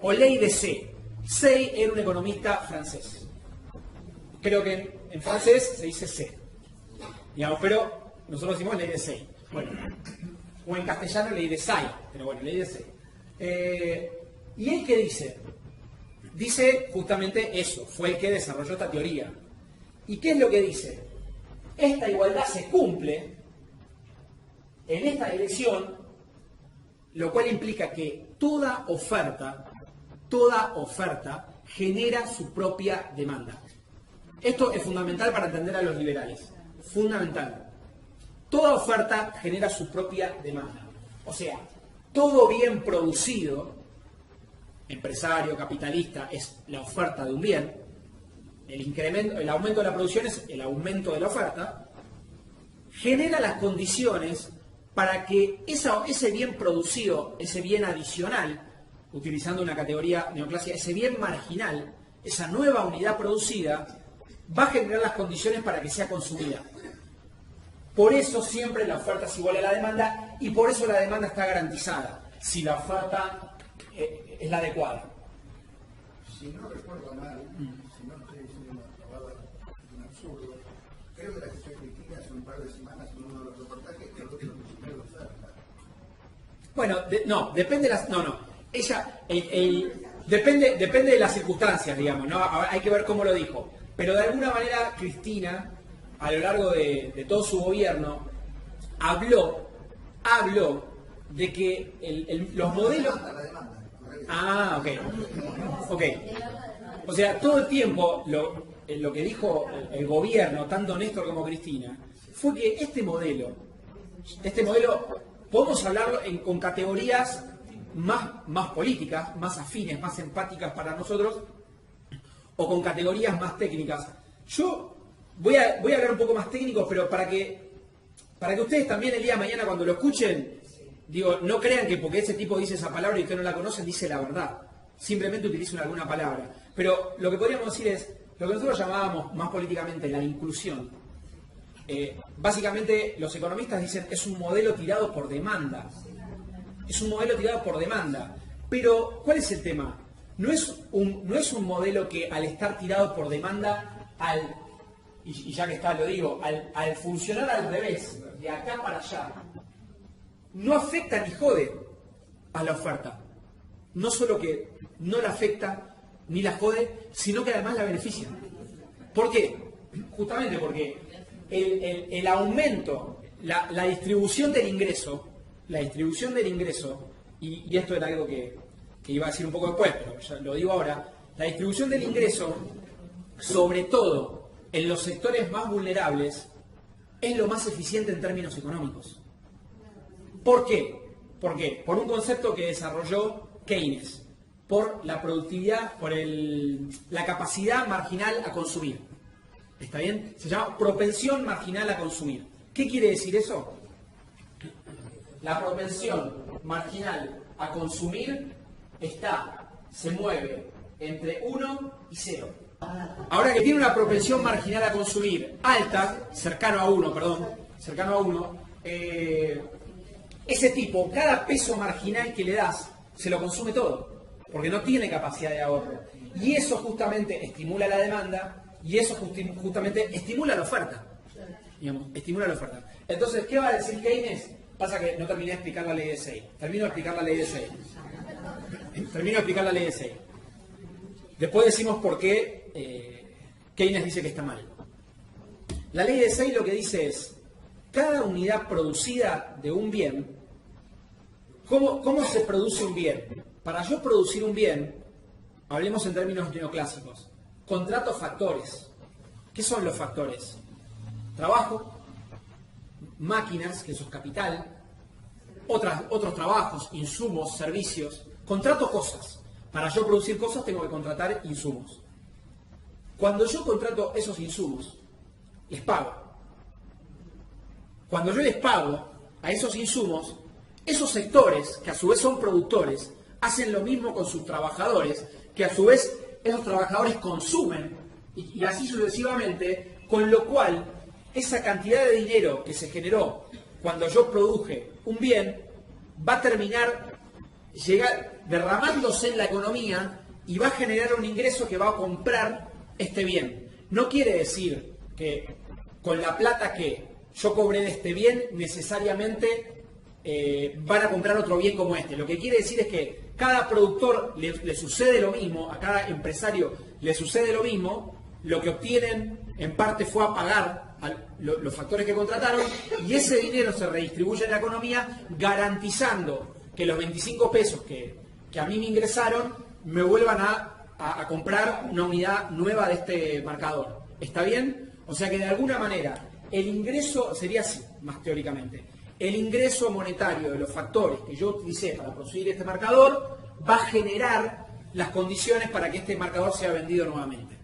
o ley de Say. Say era un economista francés. Creo que en francés se dice Say, digamos, pero nosotros decimos ley de Say. Bueno, o en castellano ley de Say, pero bueno, ley de Say. ¿Y él qué dice? Dice justamente eso, fue el que desarrolló esta teoría. ¿Y qué es lo que dice? Esta igualdad se cumple en esta dirección, lo cual implica que toda oferta genera su propia demanda. Esto es fundamental para entender a los liberales. Fundamental. Toda oferta genera su propia demanda. O sea, todo bien producido, empresario, capitalista, es la oferta de un bien. El aumento de la producción es el aumento de la oferta. Genera las condiciones para que ese bien producido, ese bien adicional, utilizando una categoría neoclásica, ese bien marginal, esa nueva unidad producida, va a generar las condiciones para que sea consumida. Por eso siempre la oferta es igual a la demanda y por eso la demanda está garantizada, si la oferta es la adecuada. Si no recuerdo mal, si no estoy diciendo una palabra, un absurdo, creo que la gestión crítica hace un par de semanas en uno de los reportajes que habló de la oferta. Bueno, no, depende de las... No. Ella... depende de las circunstancias, digamos, ¿no? Hay que ver cómo lo dijo. Pero de alguna manera Cristina, a lo largo de todo su gobierno, habló de que los modelos... Ah, ok. O sea, todo el tiempo lo que dijo el gobierno, tanto Néstor como Cristina, fue que este modelo, podemos hablarlo con categorías más políticas, más afines, más empáticas para nosotros, o con categorías más técnicas. Yo voy a hablar un poco más técnico, pero para que ustedes también el día de mañana cuando lo escuchen, digo, no crean que porque ese tipo dice esa palabra y ustedes no la conocen, dice la verdad. Simplemente utilizan alguna palabra. Pero lo que podríamos decir es, lo que nosotros llamábamos más políticamente la inclusión. Básicamente los economistas dicen es un modelo tirado por demanda. Es un modelo tirado por demanda. Pero, ¿cuál es el tema? No es un modelo que al estar tirado por demanda, y ya que está, lo digo, al funcionar al revés, de acá para allá, no afecta ni jode a la oferta. No solo que no la afecta ni la jode, sino que además la beneficia. ¿Por qué? Justamente porque el aumento, la distribución del ingreso, y esto era algo que iba a decir un poco después, pero ya lo digo ahora, la distribución del ingreso, sobre todo en los sectores más vulnerables, es lo más eficiente en términos económicos. ¿Por qué? ¿Por qué? Por un concepto que desarrolló Keynes, por la productividad, por la capacidad marginal a consumir. ¿Está bien? Se llama propensión marginal a consumir. ¿Qué quiere decir eso? La propensión marginal a consumir se mueve entre 1 y 0. Ahora que tiene una propensión marginal a consumir alta, cercano a 1, ese tipo, cada peso marginal que le das, se lo consume todo, porque no tiene capacidad de ahorro. Y eso justamente estimula la demanda, y eso justamente estimula la oferta. Digamos, estimula la oferta. Entonces, ¿qué va a decir Keynes? Pasa que no terminé de explicar la ley de Say. Termino de explicar la ley de Say. Después decimos por qué Keynes dice que está mal. La ley de Say lo que dice es, cada unidad producida de un bien, ¿cómo se produce un bien? Para yo producir un bien, hablemos en términos neoclásicos, contrato factores. ¿Qué son los factores? Trabajo, máquinas, que eso es capital, otros trabajos, insumos, servicios. Contrato cosas. Para yo producir cosas tengo que contratar insumos. Cuando yo contrato esos insumos, les pago. Cuando yo les pago a esos insumos, esos sectores, que a su vez son productores, hacen lo mismo con sus trabajadores, que a su vez esos trabajadores consumen, y así sucesivamente, con lo cual esa cantidad de dinero que se generó cuando yo produje un bien va a terminar derramándose en la economía y va a generar un ingreso que va a comprar este bien. No quiere decir que con la plata que yo cobré de este bien necesariamente van a comprar otro bien como este. Lo que quiere decir es que cada productor le sucede lo mismo, a cada empresario le sucede lo mismo, lo que obtienen en parte fue a pagar los factores que contrataron y ese dinero se redistribuye en la economía garantizando que los 25 pesos que a mí me ingresaron me vuelvan a comprar una unidad nueva de este marcador. ¿Está bien? O sea que de alguna manera el ingreso sería así, más teóricamente. El ingreso monetario de los factores que yo utilicé para producir este marcador va a generar las condiciones para que este marcador sea vendido nuevamente.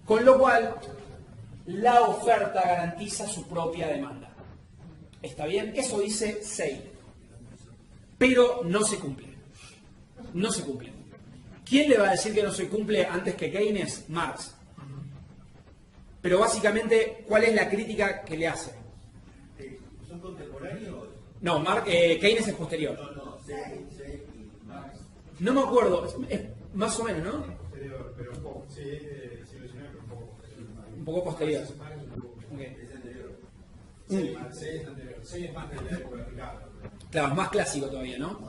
Con lo cual, la oferta garantiza su propia demanda. ¿Está bien? Eso dice Say. Pero no se cumple. No se cumple. ¿Quién le va a decir que no se cumple antes que Keynes? Marx. Pero básicamente, ¿cuál es la crítica que le hace? ¿Son contemporáneos? No, Keynes es posterior. No, Say y Marx. No me acuerdo, es más o menos, ¿no? Posterior, pero un poco. Sí, sí, lo pero un poco. Un poco posterior. Okay. Es anterior. Sí, es anterior. Sí, es más de la época de Ricardo. Claro, es más clásico todavía, ¿no?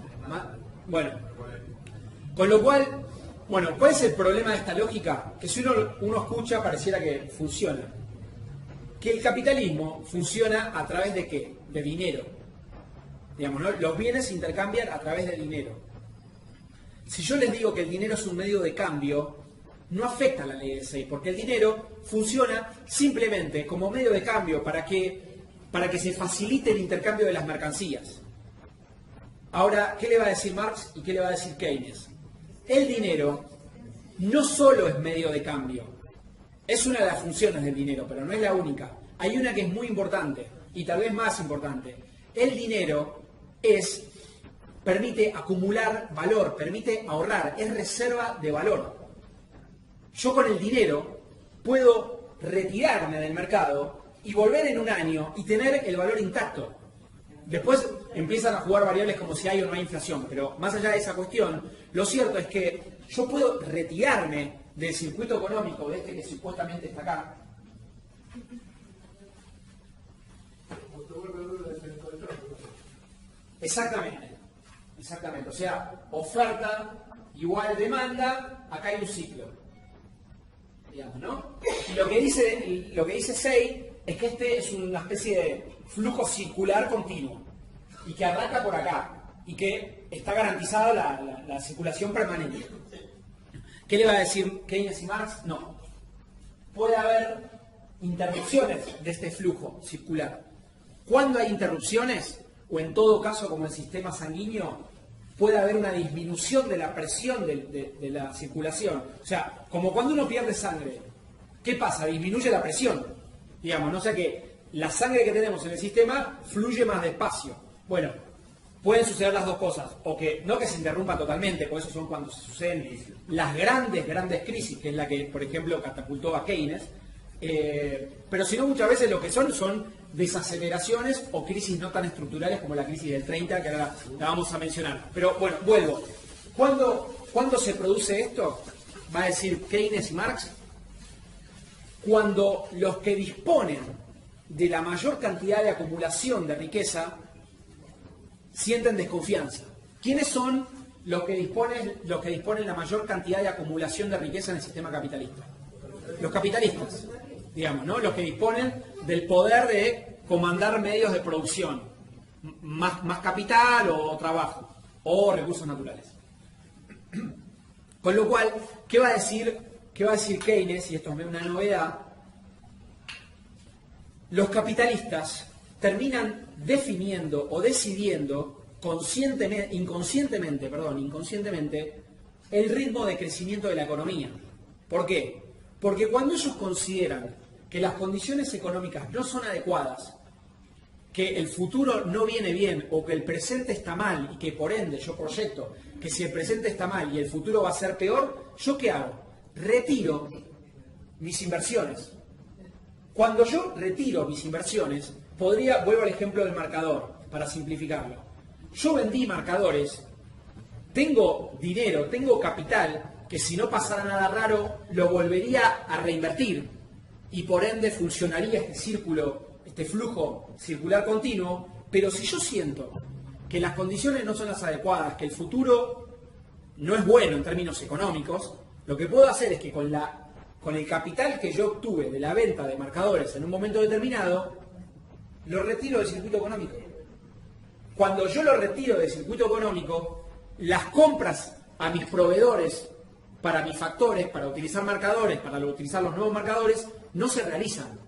Bueno, con lo cual, ¿cuál es el problema de esta lógica? Que si uno escucha pareciera que funciona. Que el capitalismo funciona a través de ¿qué? De dinero. Digamos, ¿no? Los bienes se intercambian a través de dinero. Si yo les digo que el dinero es un medio de cambio, no afecta a la ley de Say, porque el dinero funciona simplemente como medio de cambio para que se facilite el intercambio de las mercancías. Ahora, ¿qué le va a decir Marx y qué le va a decir Keynes? El dinero no solo es medio de cambio, es una de las funciones del dinero, pero no es la única. Hay una que es muy importante, y tal vez más importante. El dinero permite acumular valor, permite ahorrar, es reserva de valor. Yo con el dinero puedo retirarme del mercado y volver en un año y tener el valor intacto. Después empiezan a jugar variables como si hay o no hay inflación, pero más allá de esa cuestión, lo cierto es que yo puedo retirarme del circuito económico de este que supuestamente está acá. Exactamente. O sea, oferta igual demanda, acá hay un ciclo. Digamos, ¿no? Y lo que dice Say es que este es una especie de flujo circular continuo y que arranca por acá y que está garantizada la circulación permanente. ¿Qué le va a decir Keynes y Marx? No. Puede haber interrupciones de este flujo circular. ¿Cuándo hay interrupciones? O en todo caso, como el sistema sanguíneo, puede haber una disminución de la presión de la circulación. O sea, como cuando uno pierde sangre ¿Qué pasa? Disminuye la presión, digamos, ¿no? O sea que la sangre que tenemos en el sistema fluye más despacio. Bueno, pueden suceder las dos cosas, o que no que se interrumpa totalmente, por eso son cuando se suceden las grandes crisis, que es la que, por ejemplo, catapultó a Keynes, pero si no, muchas veces lo que son desaceleraciones o crisis no tan estructurales como la crisis del 30, que ahora la vamos a mencionar. Pero bueno, vuelvo. ¿Cuándo se produce esto? Va a decir Keynes y Marx. Cuando los que disponen de la mayor cantidad de acumulación de riqueza sienten desconfianza. ¿Quiénes son los que disponen la mayor cantidad de acumulación de riqueza en el sistema capitalista? Los capitalistas, digamos, ¿no? Los que disponen del poder de comandar medios de producción, más capital o trabajo, o recursos naturales. Con lo cual, ¿qué va a decir Keynes? Y esto es una novedad. Los capitalistas terminan definiendo o decidiendo inconscientemente el ritmo de crecimiento de la economía. ¿Por qué? Porque cuando ellos consideran que las condiciones económicas no son adecuadas, que el futuro no viene bien o que el presente está mal y que por ende yo proyecto que si el presente está mal y el futuro va a ser peor, ¿yo qué hago? Retiro mis inversiones. Cuando yo retiro mis inversiones, vuelvo al ejemplo del marcador, para simplificarlo. Yo vendí marcadores, tengo dinero, tengo capital, que si no pasara nada raro, lo volvería a reinvertir y por ende funcionaría este flujo circular continuo, pero si yo siento que las condiciones no son las adecuadas, que el futuro no es bueno en términos económicos, lo que puedo hacer es que con el capital que yo obtuve de la venta de marcadores en un momento determinado, lo retiro del circuito económico. Cuando yo lo retiro del circuito económico, las compras a mis proveedores para mis factores, para utilizar marcadores, para utilizar los nuevos marcadores, no se realizan.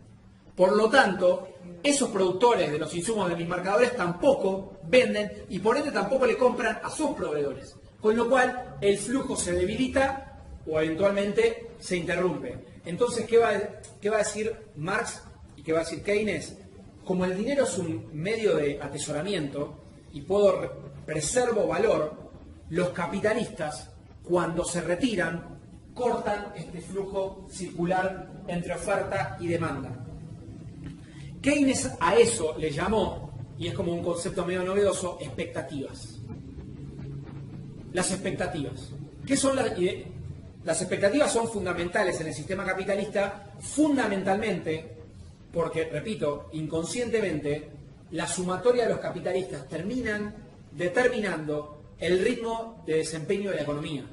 Por lo tanto, esos productores de los insumos de mis marcadores tampoco venden y por ende tampoco le compran a sus proveedores. Con lo cual, el flujo se debilita o eventualmente se interrumpe. Entonces, ¿qué va a decir Marx y qué va a decir Keynes? Como el dinero es un medio de atesoramiento y preservo valor, los capitalistas, cuando se retiran, cortan este flujo circular entre oferta y demanda. Keynes a eso le llamó, y es como un concepto medio novedoso, expectativas. Las expectativas. ¿Qué son las expectativas? Son fundamentales en el sistema capitalista, fundamentalmente porque, repito, inconscientemente, la sumatoria de los capitalistas terminan determinando el ritmo de desempeño de la economía.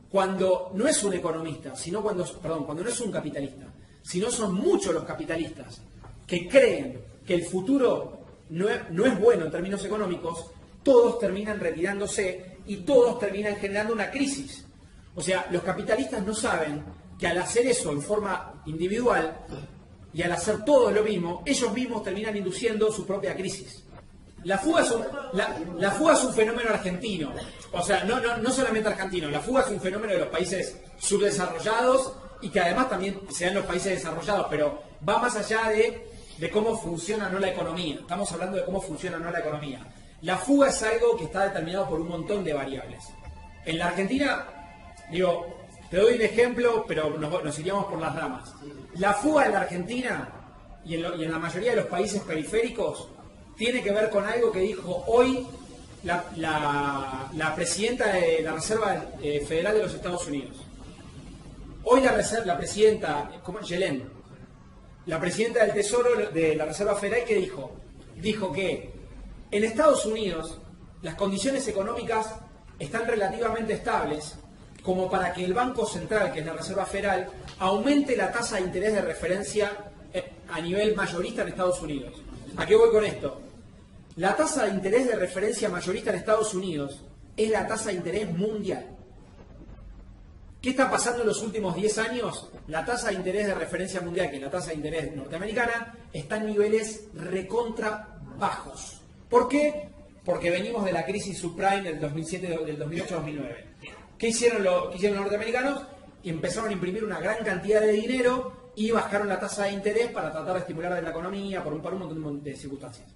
Cuando no es un economista, cuando no es un capitalista, sino son muchos los capitalistas que creen que el futuro no es bueno en términos económicos, todos terminan retirándose y todos terminan generando una crisis. O sea, los capitalistas no saben que al hacer eso en forma individual y al hacer todo lo mismo, ellos mismos terminan induciendo su propia crisis. La fuga es un fenómeno argentino. O sea, no solamente argentino. La fuga es un fenómeno de los países subdesarrollados y que además también se da en los países desarrollados, pero va más allá de cómo funciona o no la economía. Estamos hablando de cómo funciona o no la economía. La fuga es algo que está determinado por un montón de variables. En la Argentina, te doy un ejemplo, pero nos iríamos por las ramas. La fuga en la Argentina y en la mayoría de los países periféricos tiene que ver con algo que dijo hoy la presidenta de la Reserva Federal de los Estados Unidos. Hoy la presidenta, Yellen, la presidenta del Tesoro de la Reserva Federal, ¿qué dijo? Dijo que en Estados Unidos las condiciones económicas están relativamente estables como para que el Banco Central, que es la Reserva Federal, aumente la tasa de interés de referencia a nivel mayorista en Estados Unidos. ¿A qué voy con esto? La tasa de interés de referencia mayorista en Estados Unidos es la tasa de interés mundial. ¿Qué está pasando en los últimos 10 años? La tasa de interés de referencia mundial, que es la tasa de interés norteamericana, está en niveles recontra bajos. ¿Por qué? Porque venimos de la crisis subprime del 2008-2009. ¿Qué hicieron los norteamericanos? Y empezaron a imprimir una gran cantidad de dinero y bajaron la tasa de interés para tratar de estimular la economía por un montón de circunstancias.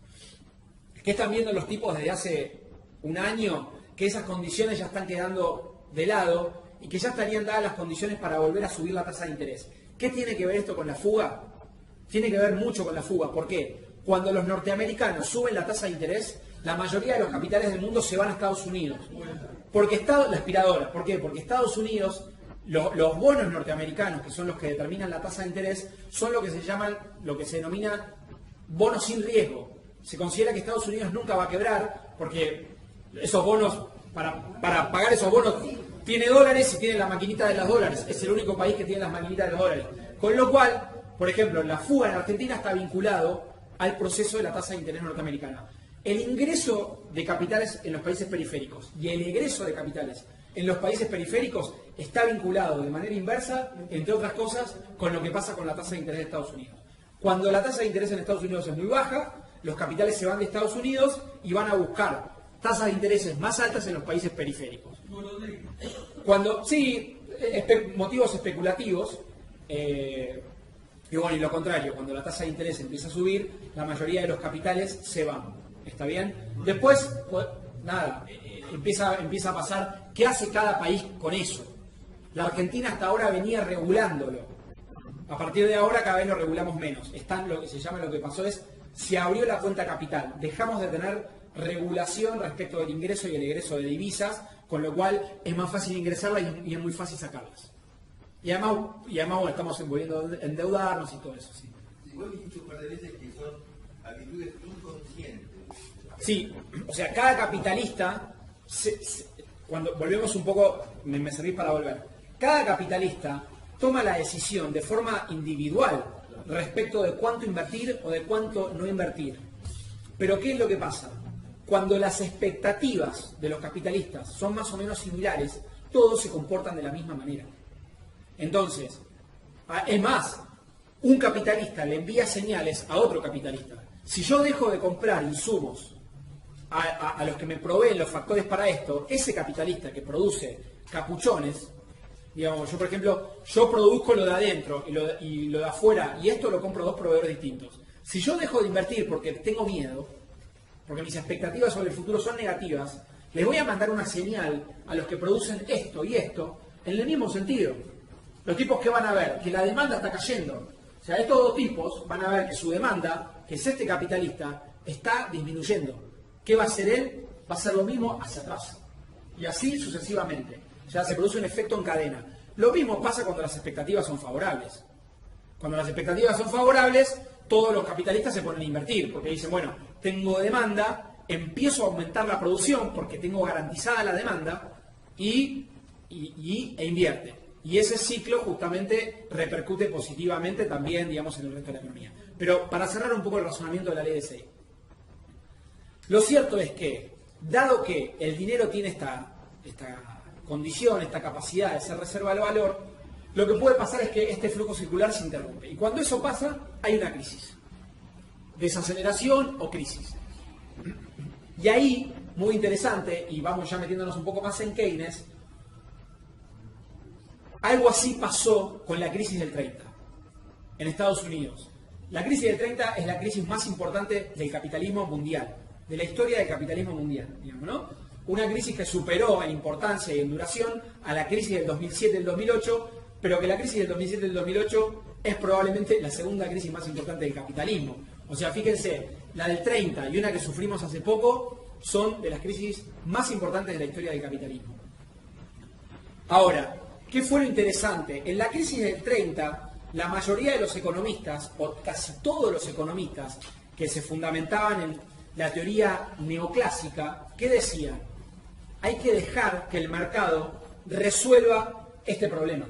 ¿Qué están viendo los tipos desde hace un año? Que esas condiciones ya están quedando de lado y que ya estarían dadas las condiciones para volver a subir la tasa de interés. ¿Qué tiene que ver esto con la fuga? Tiene que ver mucho con la fuga. ¿Por qué? Cuando los norteamericanos suben la tasa de interés, la mayoría de los capitales del mundo se van a Estados Unidos. Porque la aspiradora. ¿Por qué? Porque Estados Unidos, los bonos norteamericanos, que son los que determinan la tasa de interés, son lo que se denomina bonos sin riesgo. Se considera que Estados Unidos nunca va a quebrar, porque esos bonos, para pagar esos bonos, tiene dólares y tiene la maquinita de los dólares. Es el único país que tiene las maquinitas de los dólares. Con lo cual, por ejemplo, la fuga en Argentina está vinculado al proceso de la tasa de interés norteamericana. El ingreso de capitales en los países periféricos y el egreso de capitales en los países periféricos está vinculado de manera inversa, entre otras cosas, con lo que pasa con la tasa de interés de Estados Unidos. Cuando la tasa de interés en Estados Unidos es muy baja, los capitales se van de Estados Unidos y van a buscar tasas de intereses más altas en los países periféricos. Motivos especulativos, y bueno, y lo contrario, cuando la tasa de interés empieza a subir, la mayoría de los capitales se van. ¿Está bien? Después, pues, nada, empieza a pasar, ¿qué hace cada país con eso? La Argentina hasta ahora venía regulándolo. A partir de ahora cada vez lo regulamos menos. Lo que pasó es, se abrió la cuenta capital. Dejamos de tener regulación respecto del ingreso y el egreso de divisas, con lo cual es más fácil ingresarlas y es muy fácil sacarlas. Y además bueno, estamos volviendo a endeudarnos y todo eso. Sí. Igual he dicho un par de veces que son actitudes inconscientes. Sí, o sea, cada capitalista, cuando volvemos un poco, me servís para volver, cada capitalista toma la decisión de forma individual respecto de cuánto invertir o de cuánto no invertir. Pero ¿qué es lo que pasa? Cuando las expectativas de los capitalistas son más o menos similares, todos se comportan de la misma manera. Entonces, es más, un capitalista le envía señales a otro capitalista. Si yo dejo de comprar insumos a los que me proveen los factores para esto, ese capitalista que produce capuchones, digamos, yo por ejemplo, yo produzco lo de adentro y lo de afuera, y esto lo compro dos proveedores distintos. Si yo dejo de invertir porque tengo miedo, porque mis expectativas sobre el futuro son negativas, les voy a mandar una señal a los que producen esto y esto en el mismo sentido. Los tipos que van a ver que la demanda está cayendo. O sea, estos dos tipos van a ver que su demanda, que es este capitalista, está disminuyendo. ¿Qué va a hacer él? Va a hacer lo mismo hacia atrás. Y así sucesivamente. O sea, se produce un efecto en cadena. Lo mismo pasa cuando las expectativas son favorables. Cuando las expectativas son favorables, todos los capitalistas se ponen a invertir, porque dicen, bueno, tengo demanda, empiezo a aumentar la producción porque tengo garantizada la demanda e invierte. Y ese ciclo justamente repercute positivamente también, digamos, en el resto de la economía. Pero para cerrar un poco el razonamiento de la ley de SEI, lo cierto es que, dado que el dinero tiene esta condición, esta capacidad de ser reserva de valor, lo que puede pasar es que este flujo circular se interrumpe. Y cuando eso pasa, hay una crisis. Desaceleración o crisis. Y ahí, muy interesante, y vamos ya metiéndonos un poco más en Keynes, algo así pasó con la crisis del 30 en Estados Unidos. La crisis del 30 es la crisis más importante del capitalismo mundial, de la historia del capitalismo mundial, digamos, ¿no? Una crisis que superó en importancia y en duración a la crisis del 2007 y del 2008, pero que la crisis del 2007 y del 2008 es probablemente la segunda crisis más importante del capitalismo. O sea, fíjense, la del 30 y una que sufrimos hace poco son de las crisis más importantes de la historia del capitalismo. Ahora, ¿qué fue lo interesante? En la crisis del 30, la mayoría de los economistas, o casi todos los economistas que se fundamentaban en la teoría neoclásica, ¿qué decían? Hay que dejar que el mercado resuelva este problema.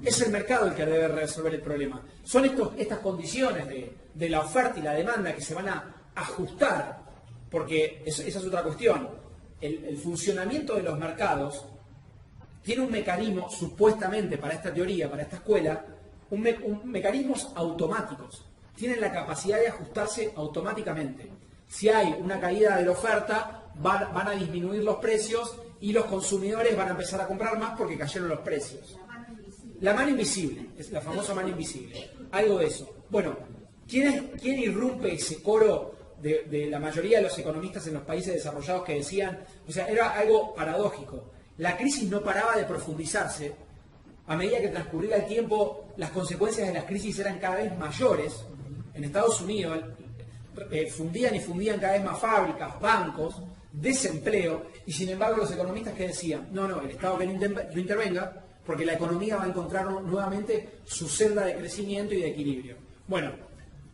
Es el mercado el que debe resolver el problema. Son estas condiciones de la oferta y la demanda que se van a ajustar, porque esa es otra cuestión. El funcionamiento de los mercados tiene un mecanismo, supuestamente para esta teoría, para esta escuela, mecanismos automáticos. Tienen la capacidad de ajustarse automáticamente. Si hay una caída de la oferta, van a disminuir los precios y los consumidores van a empezar a comprar más porque cayeron los precios. La mano invisible, es la famosa mano invisible. algo de eso. Bueno, ¿quién irrumpe ese coro de la mayoría de los economistas en los países desarrollados que decían, o sea, era algo paradójico? La crisis no paraba de profundizarse. A medida que transcurría el tiempo, las consecuencias de las crisis eran cada vez mayores. En Estados Unidos fundían y fundían cada vez más fábricas, bancos, desempleo, y sin embargo los economistas que decían, no, el Estado que no intervenga, porque la economía va a encontrar nuevamente su senda de crecimiento y de equilibrio. Bueno,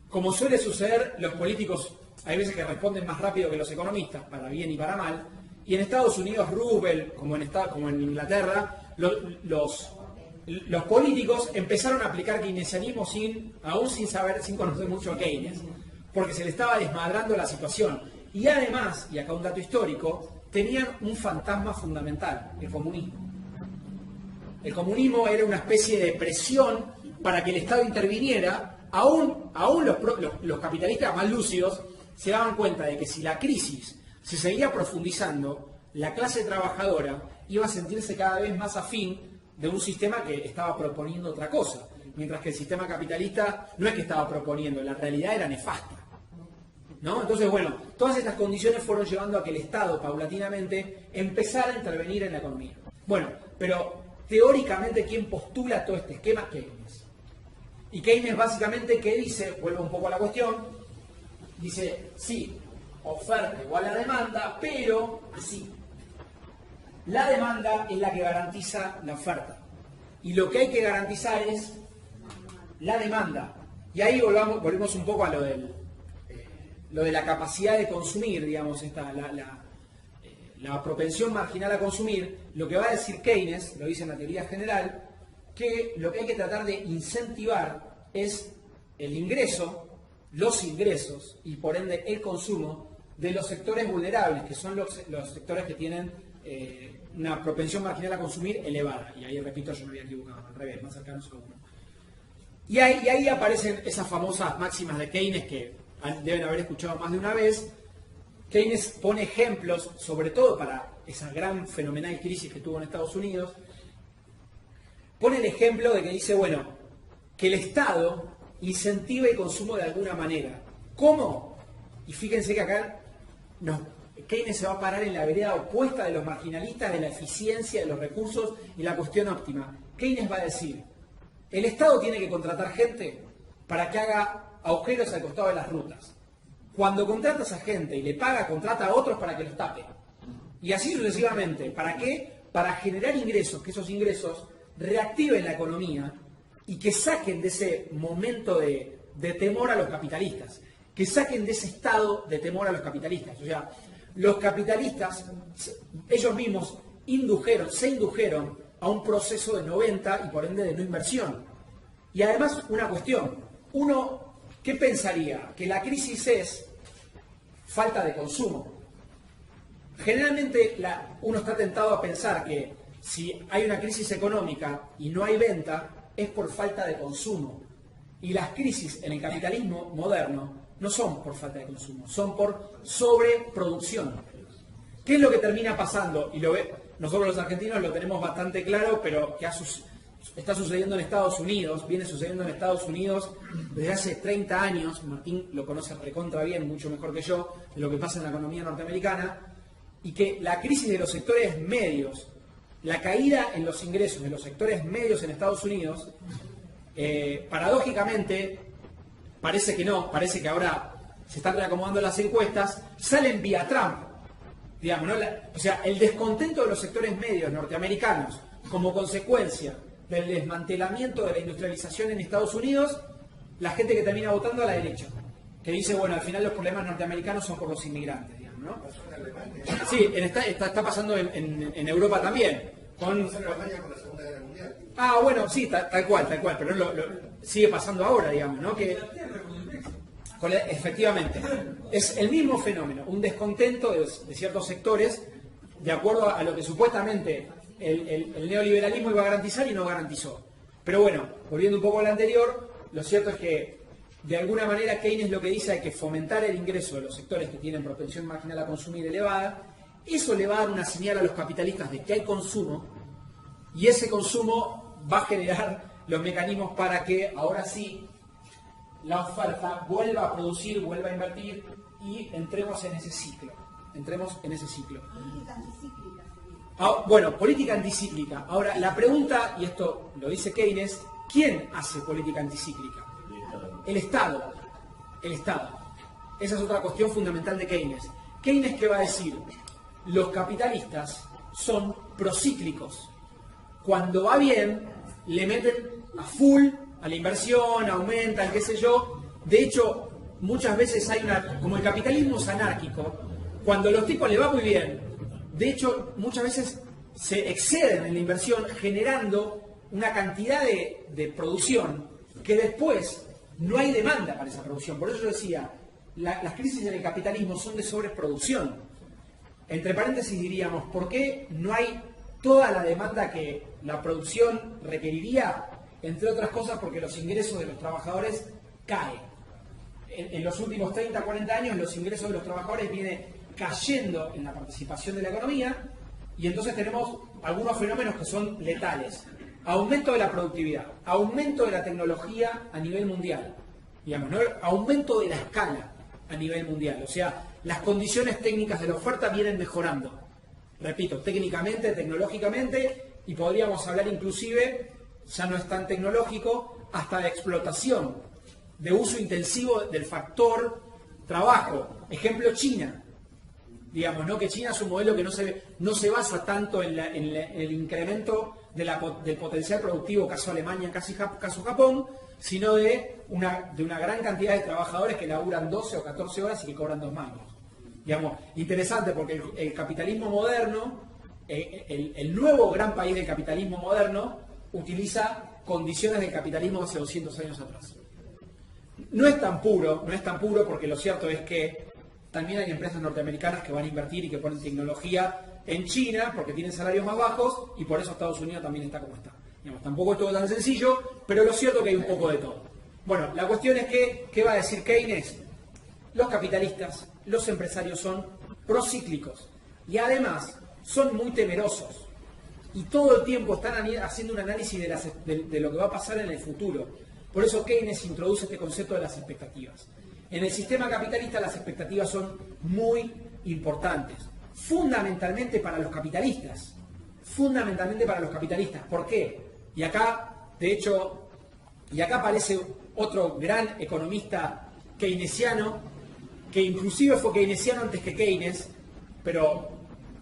como suele suceder, los políticos hay veces que responden más rápido que los economistas, para bien y para mal, y en Estados Unidos, Roosevelt, como en Inglaterra, los políticos empezaron a aplicar keynesianismo sin conocer mucho a Keynes, porque se le estaba desmadrando la situación. Y además, y acá un dato histórico, tenían un fantasma fundamental, el comunismo. El comunismo era una especie de presión para que el Estado interviniera. Aún los capitalistas más lúcidos se daban cuenta de que si la crisis se seguía profundizando, la clase trabajadora iba a sentirse cada vez más afín de un sistema que estaba proponiendo otra cosa, mientras que el sistema capitalista no es que estaba proponiendo, la realidad era nefasta, ¿no? Entonces, bueno, todas estas condiciones fueron llevando a que el Estado paulatinamente empezara a intervenir en la economía. Bueno, pero teóricamente, ¿quién postula todo este esquema? Keynes. Y Keynes básicamente, ¿qué dice? Vuelvo un poco a la cuestión. Dice, sí, oferta igual a demanda, pero así. La demanda es la que garantiza la oferta. Y lo que hay que garantizar es la demanda. Y ahí volvemos un poco a lo de la capacidad de consumir, digamos, la propensión marginal a consumir. Lo que va a decir Keynes, lo dice en la teoría general, que lo que hay que tratar de incentivar es el ingreso, los ingresos y por ende el consumo de los sectores vulnerables, que son los sectores que tienen una propensión marginal a consumir elevada. Y ahí, repito, yo me había equivocado, al revés, más cercanos a 1. Y ahí aparecen esas famosas máximas de Keynes que deben haber escuchado más de una vez. Keynes pone ejemplos, sobre todo para esa gran fenomenal crisis que tuvo en Estados Unidos. Pone el ejemplo de que dice, bueno, que el Estado incentiva el consumo de alguna manera. ¿Cómo? Y fíjense que acá Keynes se va a parar en la vereda opuesta de los marginalistas, de la eficiencia de los recursos y la cuestión óptima. Keynes va a decir, el Estado tiene que contratar gente para que haga agujeros al costado de las rutas. Cuando contrata a esa gente y le paga, contrata a otros para que los tape. Y así sucesivamente. ¿Para qué? Para generar ingresos, que esos ingresos reactiven la economía y que saquen de ese momento de temor a los capitalistas, que saquen de ese estado de temor a los capitalistas. O sea, los capitalistas, ellos mismos se indujeron a un proceso de no venta y por ende de no inversión. Y además, una cuestión, ¿qué pensaría? Que la crisis es falta de consumo. Generalmente uno está tentado a pensar que si hay una crisis económica y no hay venta, es por falta de consumo. Y las crisis en el capitalismo moderno no son por falta de consumo, son por sobreproducción. ¿Qué es lo que termina pasando? Y nosotros los argentinos lo tenemos bastante claro, pero que está sucediendo en Estados Unidos, viene sucediendo en Estados Unidos desde hace 30 años, Martín lo conoce recontra bien, mucho mejor que yo, de lo que pasa en la economía norteamericana, y que la crisis de los sectores medios, la caída en los ingresos de los sectores medios en Estados Unidos, paradójicamente, parece que ahora se están reacomodando las encuestas, salen vía Trump, digamos, ¿no? O sea, el descontento de los sectores medios norteamericanos como consecuencia del desmantelamiento de la industrialización en Estados Unidos, la gente que termina votando a la derecha, que dice, bueno, al final los problemas norteamericanos son por los inmigrantes, digamos, ¿no? Sí, está pasando en Europa también. Pasó en Alemania con la Segunda Guerra Mundial. Ah, bueno, sí, tal cual, pero sigue pasando ahora, digamos, ¿no? Efectivamente, es el mismo fenómeno, un descontento de ciertos sectores, de acuerdo a lo que supuestamente el neoliberalismo iba a garantizar y no garantizó. Pero bueno, volviendo un poco a lo anterior, lo cierto es que de alguna manera Keynes lo que dice es que fomentar el ingreso de los sectores que tienen propensión marginal a consumir elevada, eso le va a dar una señal a los capitalistas de que hay consumo y ese consumo va a generar los mecanismos para que ahora sí la oferta vuelva a producir, vuelva a invertir y entremos en ese ciclo. Política anticíclica sería. Bueno, política anticíclica. Ahora, la pregunta, y esto lo dice Keynes, ¿quién hace política anticíclica? El Estado. El Estado. Esa es otra cuestión fundamental de Keynes. Keynes, ¿qué va a decir? Los capitalistas son procíclicos. Cuando va bien, le meten a full a la inversión, aumentan, qué sé yo. De hecho, muchas veces hay como el capitalismo es anárquico, cuando a los tipos les va muy bien, de hecho, muchas veces se exceden en la inversión generando una cantidad de producción que después no hay demanda para esa producción. Por eso yo decía, las crisis en el capitalismo son de sobreproducción. Entre paréntesis diríamos, ¿por qué no hay toda la demanda que la producción requeriría? Entre otras cosas porque los ingresos de los trabajadores caen. En los últimos 30, 40 años los ingresos de los trabajadores vienen cayendo en la participación de la economía y entonces tenemos algunos fenómenos que son letales. Aumento de la productividad, aumento de la tecnología a nivel mundial, digamos, ¿no? Aumento de la escala a nivel mundial. O sea, las condiciones técnicas de la oferta vienen mejorando. Repito, técnicamente, tecnológicamente, y podríamos hablar inclusive, ya no es tan tecnológico, hasta de explotación, de uso intensivo del factor trabajo. Ejemplo, China. Digamos, ¿no? Que China es un modelo que no se basa tanto en el incremento del potencial productivo, caso Alemania, caso Japón, sino de una gran cantidad de trabajadores que laburan 12 o 14 horas y que cobran 2 mangos. Digamos, interesante porque el capitalismo moderno, el nuevo gran país del capitalismo moderno, utiliza condiciones del capitalismo de hace 200 años atrás. No es tan puro porque lo cierto es que también hay empresas norteamericanas que van a invertir y que ponen tecnología en China porque tienen salarios más bajos y por eso Estados Unidos también está como está. Digamos, tampoco es todo tan sencillo, pero lo cierto es que hay un poco de todo. Bueno, la cuestión es que, ¿qué va a decir Keynes? Los capitalistas, los empresarios son procíclicos y además son muy temerosos y todo el tiempo están haciendo un análisis de lo que va a pasar en el futuro. Por eso Keynes introduce este concepto de las expectativas. En el sistema capitalista las expectativas son muy importantes, fundamentalmente para los capitalistas. ¿Por qué? Y acá, de hecho, aparece otro gran economista keynesiano, que inclusive fue keynesiano antes que Keynes, pero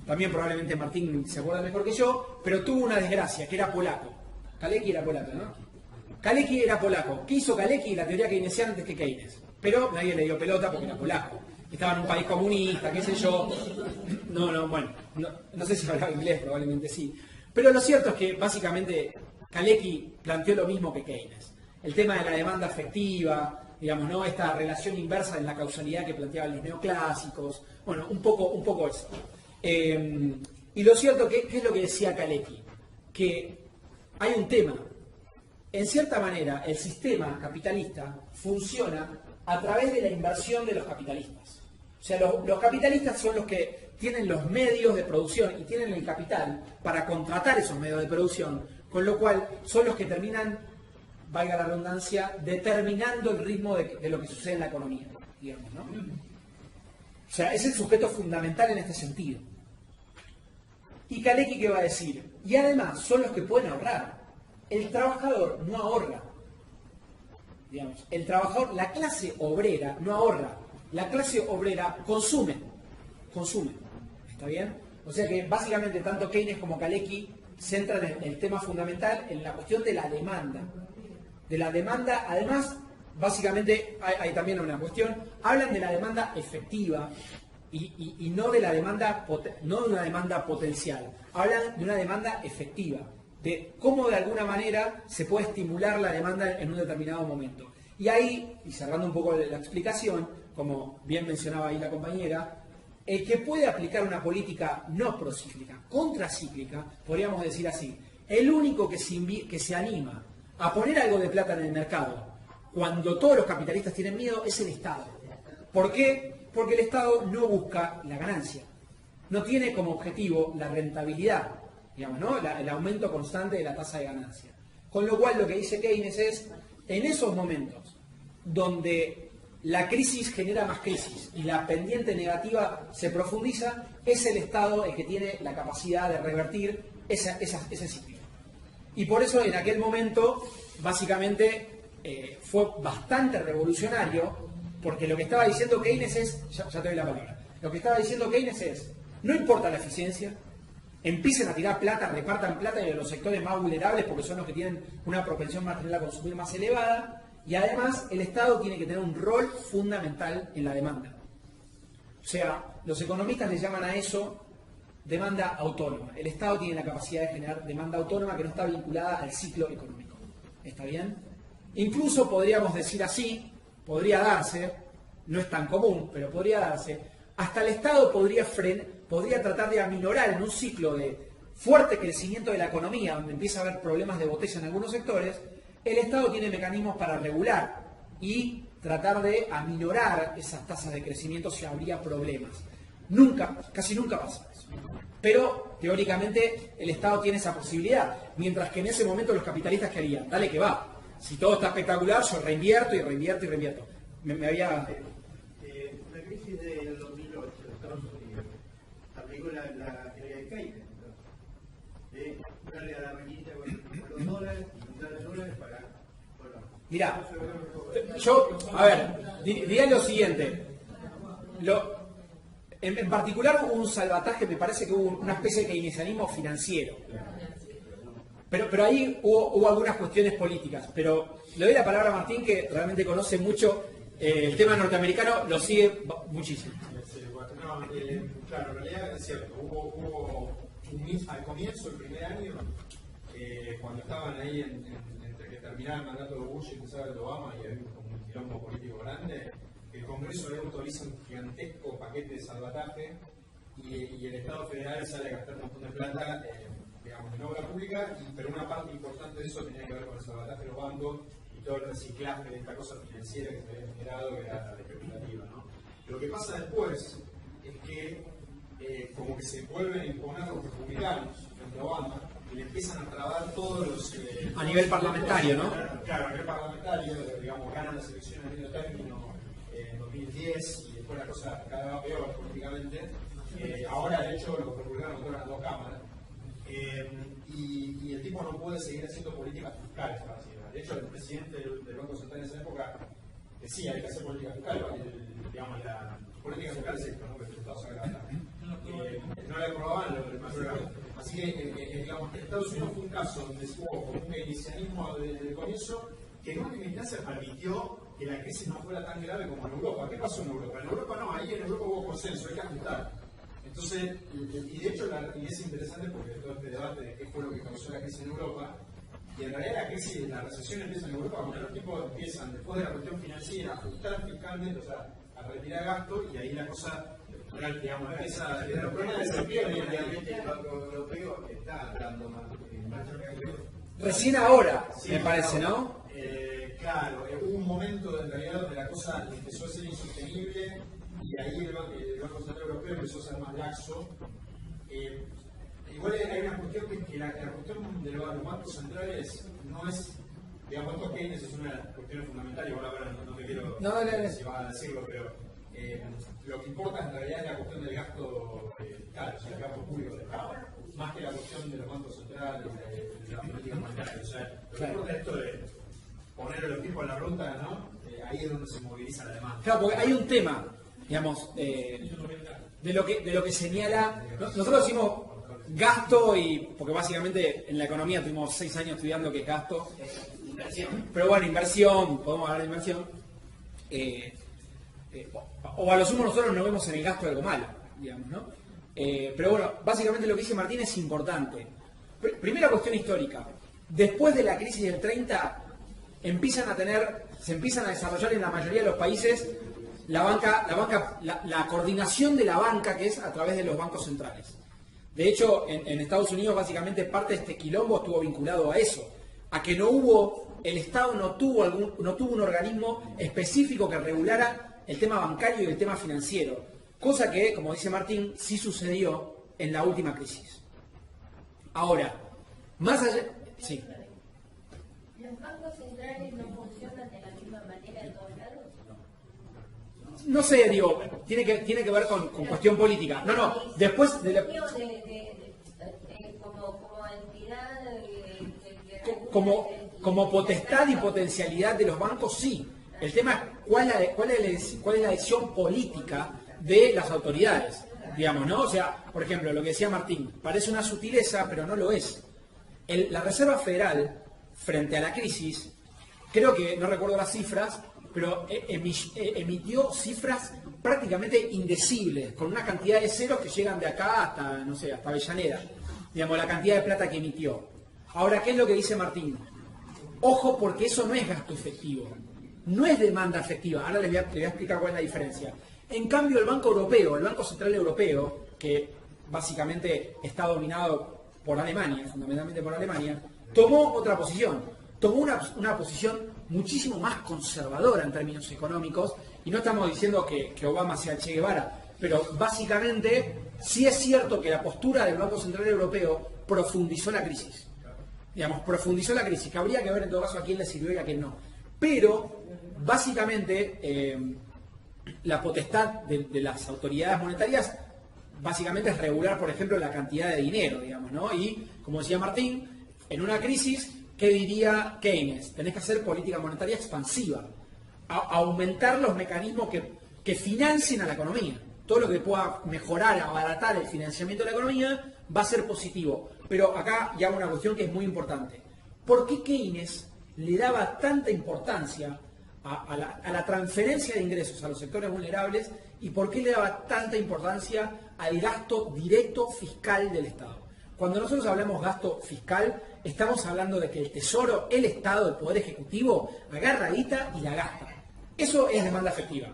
también probablemente Martín se acuerda mejor que yo, pero tuvo una desgracia, que era polaco. Kalecki era polaco, ¿no? Kalecki era polaco. ¿Qué hizo Kalecki? La teoría keynesiana antes que Keynes. Pero nadie le dio pelota porque era polaco. Estaba en un país comunista, qué sé yo. No sé si hablaba inglés, probablemente sí. Pero lo cierto es que básicamente Kalecki planteó lo mismo que Keynes. El tema de la demanda afectiva, digamos, ¿no? Esta relación inversa en la causalidad que planteaban los neoclásicos. Bueno, un poco eso. Y lo cierto, ¿qué es lo que decía Kalecki? Que hay un tema. En cierta manera, el sistema capitalista funciona a través de la inversión de los capitalistas. O sea, los capitalistas son los que tienen los medios de producción y tienen el capital para contratar esos medios de producción, con lo cual son los que terminan, valga la redundancia, determinando el ritmo de lo que sucede en la economía, digamos, ¿no? O sea, es el sujeto fundamental en este sentido. ¿Y Kalecki qué va a decir? Y además son los que pueden ahorrar. El trabajador no ahorra. Digamos, el trabajador, la clase obrera no ahorra. La clase obrera consume. ¿Está bien? O sea que básicamente tanto Keynes como Kalecki centran el tema fundamental en la cuestión de la demanda. De la demanda, además, básicamente hay también una cuestión, hablan de la demanda efectiva y no de la demanda, no de una demanda potencial. Hablan de una demanda efectiva, de cómo de alguna manera se puede estimular la demanda en un determinado momento. Y ahí, y cerrando un poco la explicación, como bien mencionaba ahí la compañera, el que puede aplicar una política no procíclica, contracíclica, podríamos decir así, el único que se anima a poner algo de plata en el mercado cuando todos los capitalistas tienen miedo es el Estado. ¿Por qué? Porque el Estado no busca la ganancia, no tiene como objetivo la rentabilidad, digamos, ¿no? El aumento constante de la tasa de ganancia. Con lo cual lo que dice Keynes es, en esos momentos donde la crisis genera más crisis y la pendiente negativa se profundiza, es el Estado el que tiene la capacidad de revertir ese ciclo. Y por eso en aquel momento, básicamente, fue bastante revolucionario, porque lo que estaba diciendo Keynes es, ya te doy la palabra, lo que estaba diciendo Keynes es, no importa la eficiencia, empiecen a tirar plata, repartan plata de los sectores más vulnerables, porque son los que tienen una propensión marginal a consumir más elevada, y además el Estado tiene que tener un rol fundamental en la demanda. O sea, los economistas le llaman a eso demanda autónoma. El Estado tiene la capacidad de generar demanda autónoma que no está vinculada al ciclo económico. ¿Está bien? Incluso podríamos decir así, podría darse, no es tan común, pero podría darse, hasta el Estado podría tratar de aminorar en un ciclo de fuerte crecimiento de la economía, donde empieza a haber problemas de botella en algunos sectores, el Estado tiene mecanismos para regular y tratar de aminorar esas tasas de crecimiento si habría problemas. Casi nunca pasa eso. Pero, teóricamente, el Estado tiene esa posibilidad, mientras que en ese momento los capitalistas ¿qué harían? Dale que va. Si todo está espectacular, yo reinvierto y reinvierto y reinvierto. Me había... La crisis del 2008 de Estados Unidos aplicó la teoría de Keynes, de darle a la maquinita con los dólares, darle dólares para... Mirá, yo, a ver, diría lo siguiente. En particular hubo un salvataje, me parece que hubo una especie de keynesianismo financiero. Pero ahí hubo algunas cuestiones políticas. Pero le doy la palabra a Martín, que realmente conoce mucho el tema norteamericano, lo sigue muchísimo. Claro, en realidad es cierto. Hubo al comienzo, el primer año, cuando estaban ahí entre que terminaba el mandato de Bush y empezaba el de Obama, y había un quilombo político grande, el Congreso le autoriza un gigantesco paquete de salvataje y el Estado federal sale a gastar un montón de plata digamos, en obra pública, pero una parte importante de eso tenía que ver con el salvataje de los bancos y todo el reciclaje de esta cosa financiera que se había generado, que era la especulativa, ¿no? Lo que pasa después es que como que se vuelven a imponer los republicanos frente a Obama y le empiezan a trabar todos los... a nivel parlamentario, ¿no? Claro, a nivel parlamentario, digamos, ganan las elecciones a medio término en 2010 y después la cosa cada vez va peor políticamente. Ahora, de hecho, los republicanos votaron a 2 cámaras. Y el tipo no puede seguir haciendo políticas fiscales. De hecho, el presidente del Banco Central en esa época decía que hay que hacer políticas fiscales. Digamos, la política fiscal es esto, ¿no? Que el Estado sabe gastar. No le aprobaban lo del mayor. Así que, digamos, Estados Unidos fue un caso donde hubo un keynesianismo desde el comienzo que en última instancia permitió que la crisis no fuera tan grave como en Europa. ¿Qué pasó en Europa? En Europa no, ahí en Europa hubo consenso, hay que ajustar. Entonces, y de hecho, y es interesante porque todo este debate de qué fue lo que causó la crisis en Europa, y en realidad la crisis, la recesión empieza en Europa cuando los tipos empiezan, después de la cuestión financiera, a ajustar fiscalmente, o sea, a retirar gasto, y ahí la cosa, digamos, empieza a tener problemas de desempleo. Y realmente el Banco Europeo está dando más. Recién ahora, Sí, me parece, ¿no? Claro, hubo un momento en realidad donde la cosa empezó a ser insostenible y ahí el Banco Central Europeo empezó a ser más laxo. Igual hay una cuestión que la cuestión de los bancos centrales no es, digamos, esto Keynes es una de las cuestiones fundamentales, igual ahora no te quiero si vas a decirlo, pero lo que importa en realidad es la cuestión del gasto fiscal, o sea, el gasto público del Estado, más que la cuestión de los bancos centrales, de la política monetaria. O sea, lo que importa es esto de poner a los tipos en la ruta, ¿no? Ahí es donde se moviliza la demanda. Claro, porque hay un tema, digamos, de lo que señala. Nosotros decimos gasto, porque básicamente en la economía tuvimos 6 años estudiando qué es gasto. Pero bueno, inversión, podemos hablar de inversión. O a lo sumo nosotros nos vemos en el gasto algo malo, digamos, ¿no? Pero bueno, básicamente lo que dice Martín es importante. Primera cuestión histórica. Después de la crisis del 30, se empiezan a desarrollar en la mayoría de los países la coordinación de la banca, que es a través de los bancos centrales. De hecho, en Estados Unidos básicamente parte de este quilombo estuvo vinculado a eso, a que el Estado no tuvo un organismo específico que regulara el tema bancario y el tema financiero, cosa que, como dice Martín, sí sucedió en la última crisis. Ahora, más allá... Sí. ¿Los bancos centrales no funcionan de la misma manera en todos lados? No sé, digo, tiene que ver con cuestión política. No, después de la... Como entidad... Como potestad y potencialidad de los bancos, sí. El tema es cuál es la decisión política de las autoridades, digamos, ¿no? O sea, por ejemplo, lo que decía Martín, parece una sutileza, pero no lo es. La Reserva Federal, frente a la crisis, creo que, no recuerdo las cifras, pero emitió cifras prácticamente indecibles, con una cantidad de ceros que llegan de acá hasta, no sé, hasta Avellaneda. Digamos, la cantidad de plata que emitió. Ahora, ¿qué es lo que dice Martín? Ojo, porque eso no es gasto efectivo. No es demanda efectiva. Ahora les voy a explicar cuál es la diferencia. En cambio, el Banco Europeo, el Banco Central Europeo, que básicamente está dominado por Alemania, fundamentalmente por Alemania, tomó otra posición. Tomó una posición muchísimo más conservadora en términos económicos, y no estamos diciendo que Obama sea el Che Guevara, pero básicamente sí es cierto que la postura del Banco Central Europeo profundizó la crisis. Digamos, profundizó la crisis, que habría que ver en todo caso a quién le sirvió y a quién no. Pero, básicamente, la potestad de las autoridades monetarias, básicamente es regular, por ejemplo, la cantidad de dinero, digamos, ¿no? Y, como decía Martín, en una crisis, ¿qué diría Keynes? Tenés que hacer política monetaria expansiva, aumentar los mecanismos que financien a la economía. Todo lo que pueda mejorar, abaratar el financiamiento de la economía va a ser positivo. Pero acá ya una cuestión que es muy importante. ¿Por qué Keynes le daba tanta importancia a la transferencia de ingresos a los sectores vulnerables y por qué le daba tanta importancia al gasto directo fiscal del Estado? Cuando nosotros hablamos gasto fiscal, estamos hablando de que el Tesoro, el Estado, el Poder Ejecutivo, agarra guita y la gasta. Eso es demanda efectiva.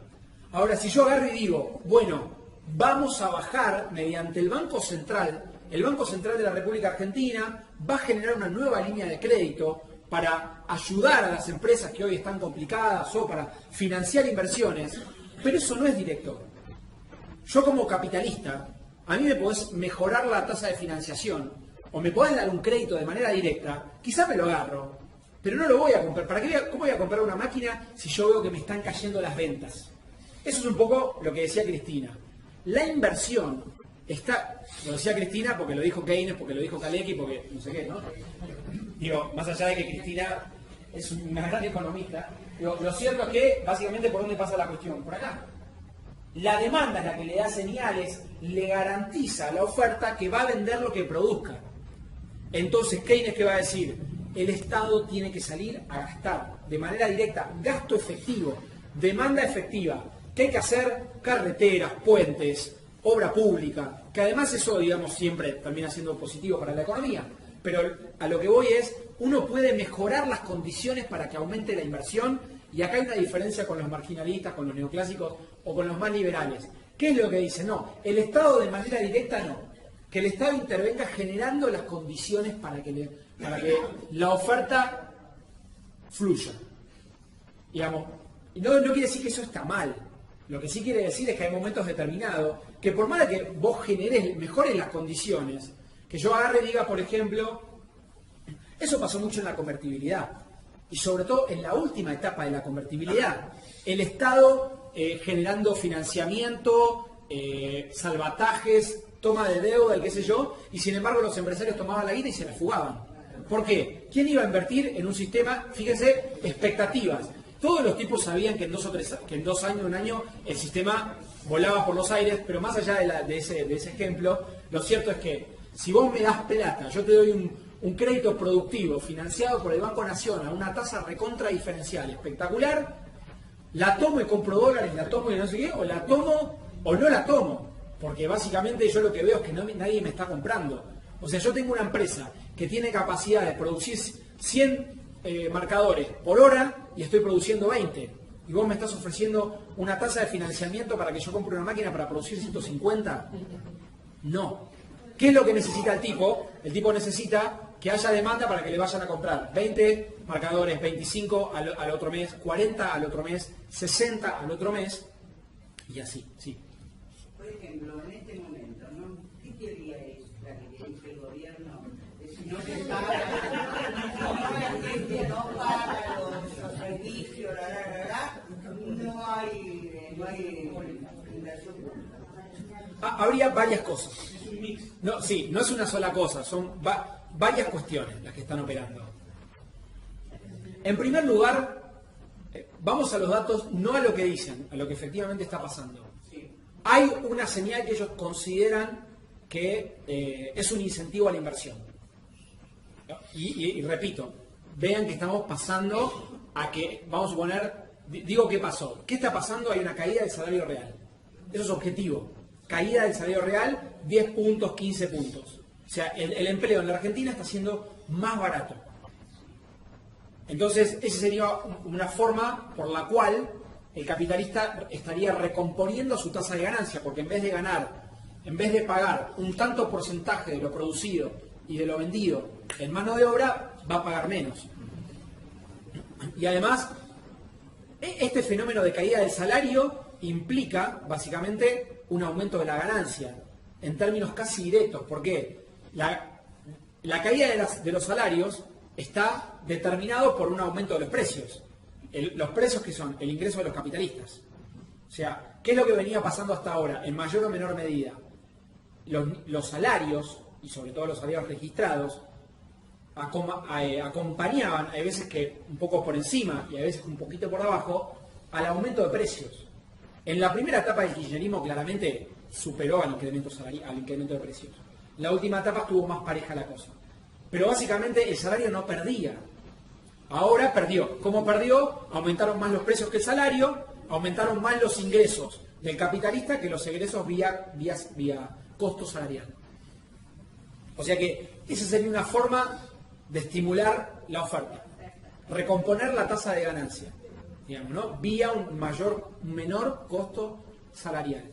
Ahora, si yo agarro y digo, bueno, vamos a bajar mediante el Banco Central de la República Argentina va a generar una nueva línea de crédito para ayudar a las empresas que hoy están complicadas o para financiar inversiones, pero eso no es directo. Yo como capitalista, a mí me podés mejorar la tasa de financiación o me podés dar un crédito de manera directa, quizá me lo agarro, pero no lo voy a comprar. ¿Cómo voy a comprar una máquina si yo veo que me están cayendo las ventas? Eso es un poco lo que decía Cristina. La inversión está, lo decía Cristina porque lo dijo Keynes, porque lo dijo Kalecki, porque no sé qué, ¿no? Digo, más allá de que Cristina es una gran economista, digo, lo cierto es que básicamente por dónde pasa la cuestión, por acá. La demanda es la que le da señales, le garantiza a la oferta que va a vender lo que produzca. Entonces, Keynes, ¿qué va a decir? El Estado tiene que salir a gastar de manera directa, gasto efectivo, demanda efectiva. ¿Qué hay que hacer? Carreteras, puentes, obra pública, que además eso, digamos, siempre termina siendo positivo para la economía. Pero a lo que voy es, uno puede mejorar las condiciones para que aumente la inversión, y acá hay una diferencia con los marginalistas, con los neoclásicos o con los más liberales. ¿Qué es lo que dicen? No, el Estado de manera directa no. Que el Estado intervenga generando las condiciones para que la oferta fluya. Digamos, no quiere decir que eso está mal. Lo que sí quiere decir es que hay momentos determinados que por más de que vos mejores las condiciones, que yo agarre y diga, por ejemplo, eso pasó mucho en la convertibilidad, y sobre todo en la última etapa de la convertibilidad, el Estado generando financiamiento, salvatajes, toma de deuda y qué sé yo, y sin embargo los empresarios tomaban la guita y se la fugaban. ¿Por qué? ¿Quién iba a invertir en un sistema? Fíjense, expectativas. Todos los tipos sabían que en 2 años, un año, el sistema volaba por los aires, pero más allá de ese ejemplo, lo cierto es que si vos me das plata, yo te doy un crédito productivo financiado por el Banco Nación a una tasa recontra diferencial espectacular, la tomo y compro dólares, la tomo y no sé qué, o la tomo o no la tomo, porque básicamente yo lo que veo es que nadie me está comprando. O sea, yo tengo una empresa que tiene capacidad de producir 100 marcadores por hora y estoy produciendo 20. Y vos me estás ofreciendo una tasa de financiamiento para que yo compre una máquina para producir 150. No. ¿Qué es lo que necesita el tipo? El tipo necesita que haya demanda para que le vayan a comprar 20 marcadores, 25 al otro mes, 40 al otro mes, 60 al otro mes, y así, sí. Por ejemplo, en este momento, ¿no? ¿Qué teoría es la que dice el gobierno? No se paga. gente no paga los servicios, no hay inversión pública. Habría varias cosas. No, sí, no es una sola cosa, son varias cuestiones las que están operando. En primer lugar, vamos a los datos, no a lo que dicen, a lo que efectivamente está pasando. Hay una señal que ellos consideran que es un incentivo a la inversión. Y repito, vean que estamos pasando a que, vamos a suponer, digo qué pasó. ¿Qué está pasando? Hay una caída del salario real. Eso es objetivo. Caída del salario real, 10 puntos, 15 puntos. O sea, el empleo en la Argentina está siendo más barato. Entonces, esa sería una forma por la cual el capitalista estaría recomponiendo su tasa de ganancia, porque en vez de pagar un tanto porcentaje de lo producido y de lo vendido en mano de obra, va a pagar menos. Y además, este fenómeno de caída del salario implica, básicamente, un aumento de la ganancia, en términos casi directos. ¿Por qué? La caída de los salarios está determinado por un aumento de los precios. Los precios que son el ingreso de los capitalistas. O sea, ¿qué es lo que venía pasando hasta ahora? En mayor o menor medida, los salarios, y sobre todo los salarios registrados, acompañaban, hay veces que un poco por encima y a veces un poquito por abajo, al aumento de precios. En la primera etapa del kirchnerismo claramente superó al incremento de precios. En la última etapa estuvo más pareja la cosa. Pero básicamente el salario no perdía. Ahora perdió. ¿Cómo perdió? Aumentaron más los precios que el salario, aumentaron más los ingresos del capitalista que los egresos vía costo salarial. O sea que esa sería una forma de estimular la oferta. Recomponer la tasa de ganancia, digamos, ¿no? Vía un menor costo salarial.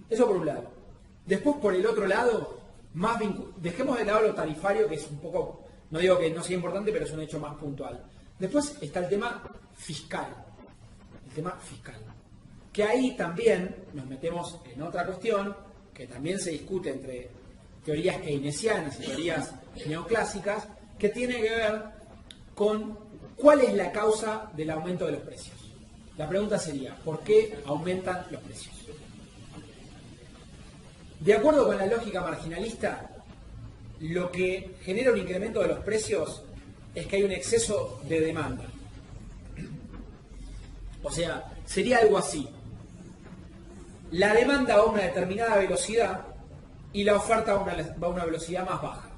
Eso por un lado. Después, por el otro lado, dejemos de lado lo tarifario, que es un poco, no digo que no sea importante, pero es un hecho más puntual. Después está el tema fiscal. El tema fiscal. Que ahí también nos metemos en otra cuestión, que también se discute entre teorías keynesianas y teorías neoclásicas, que tiene que ver con cuál es la causa del aumento de los precios. La pregunta sería, ¿por qué aumentan los precios? De acuerdo con la lógica marginalista, lo que genera un incremento de los precios es que hay un exceso de demanda. O sea, sería algo así. La demanda va a una determinada velocidad y la oferta va a una velocidad más baja.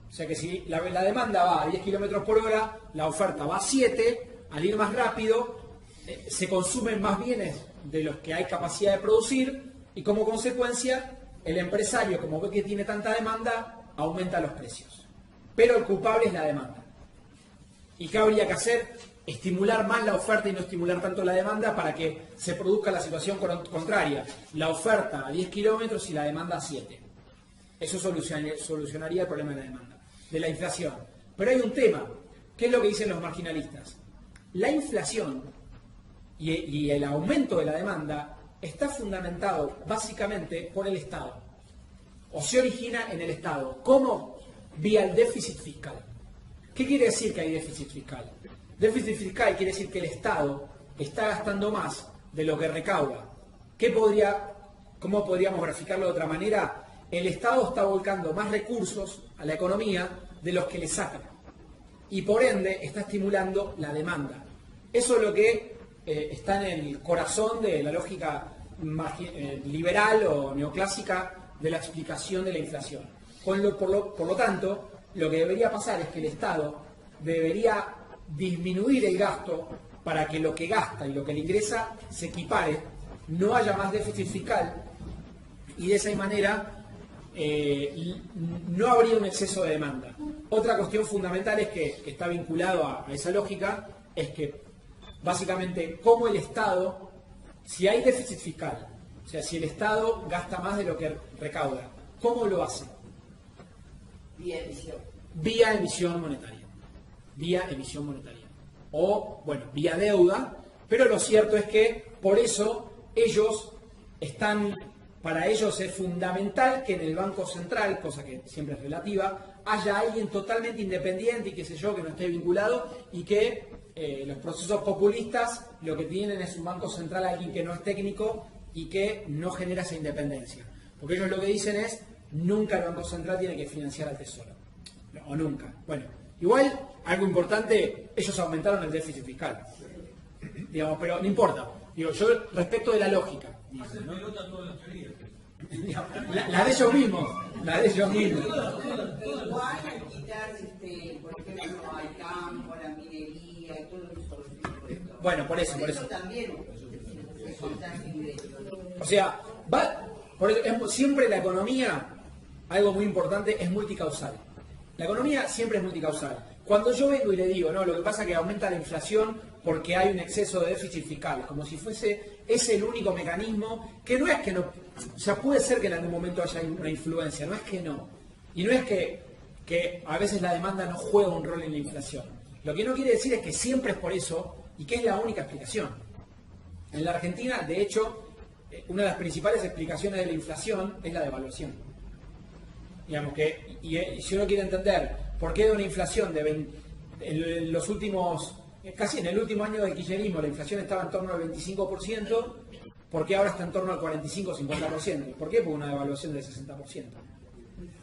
O sea que si la demanda va a 10 km por hora, la oferta va a 7, al ir más rápido, se consumen más bienes de los que hay capacidad de producir y como consecuencia el empresario, como ve que tiene tanta demanda, aumenta los precios. Pero el culpable es la demanda. ¿Y qué habría que hacer? Estimular más la oferta y no estimular tanto la demanda para que se produzca la situación contraria. La oferta a 10 kilómetros y la demanda a 7. Eso solucionaría el problema de la demanda, de la inflación. Pero hay un tema, ¿qué es lo que dicen los marginalistas? La inflación y el aumento de la demanda está fundamentado básicamente por el Estado. O se origina en el Estado. ¿Cómo? Vía el déficit fiscal. ¿Qué quiere decir que hay déficit fiscal? Déficit fiscal quiere decir que el Estado está gastando más de lo que recauda. ¿Cómo podríamos graficarlo de otra manera? El Estado está volcando más recursos a la economía de los que le saca. Y por ende está estimulando la demanda. Eso es lo que está en el corazón de la lógica liberal o neoclásica de la explicación de la inflación. Por lo tanto, lo que debería pasar es que el Estado debería disminuir el gasto para que lo que gasta y lo que le ingresa se equipare, no haya más déficit fiscal y de esa manera no habría un exceso de demanda. Otra cuestión fundamental es que está vinculado a esa lógica, es que básicamente como el Estado, si hay déficit fiscal, o sea, si el Estado gasta más de lo que recauda, ¿cómo lo hace? Vía emisión. Vía emisión monetaria. Vía emisión monetaria. O, bueno, vía deuda, pero lo cierto es que por eso para ellos es fundamental que en el Banco Central, cosa que siempre es relativa, haya alguien totalmente independiente y qué sé yo, que no esté vinculado y que los procesos populistas lo que tienen es un banco central, alguien que no es técnico y que no genera esa independencia. Porque ellos lo que dicen es, nunca el Banco Central tiene que financiar al Tesoro. O nunca. Bueno, igual, algo importante, ellos aumentaron el déficit fiscal. Digamos, pero no importa. Digo, yo respecto de la lógica. Hacen pelota todas las teorías. La de ellos mismos. La de ellos mismos. Igual al quitar, por ejemplo, al campo, la minería y todo eso. Bueno, por eso. También se contagia ingresos. O sea, por eso, siempre la economía, algo muy importante, es multicausal. La economía siempre es multicausal. Cuando yo vengo y le digo, no, lo que pasa es que aumenta la inflación porque hay un exceso de déficit fiscal, como si fuese ese el único mecanismo, que no es que no, o sea, puede ser que en algún momento haya una influencia, no es que no. Y no es que a veces la demanda no juega un rol en la inflación. Lo que no quiere decir es que siempre es por eso y que es la única explicación. En la Argentina, de hecho, una de las principales explicaciones de la inflación es la devaluación. Digamos que, y si uno quiere entender por qué de una inflación en los últimos, casi en el último año del kirchnerismo, la inflación estaba en torno al 25%, ¿por qué ahora está en torno al 45-50%? ¿Por qué? Porque una devaluación del 60%.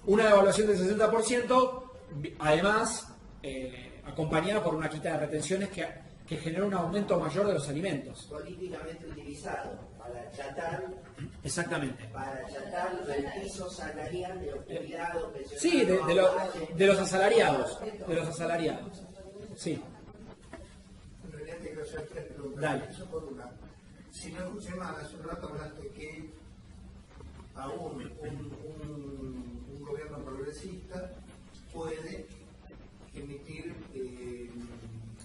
Una devaluación del 60%, además, acompañada por una quita de retenciones que genera un aumento mayor de los alimentos. Políticamente utilizado para achatar. Exactamente. Para achatar el piso salarial de los jubilados, pensionados. Sí, de los asalariados. De los asalariados. Sí. En realidad te quiero hacer tres preguntas. Dale. Eso por una. Si no escuché mal, hace un rato hablaste que aún un gobierno progresista puede emitir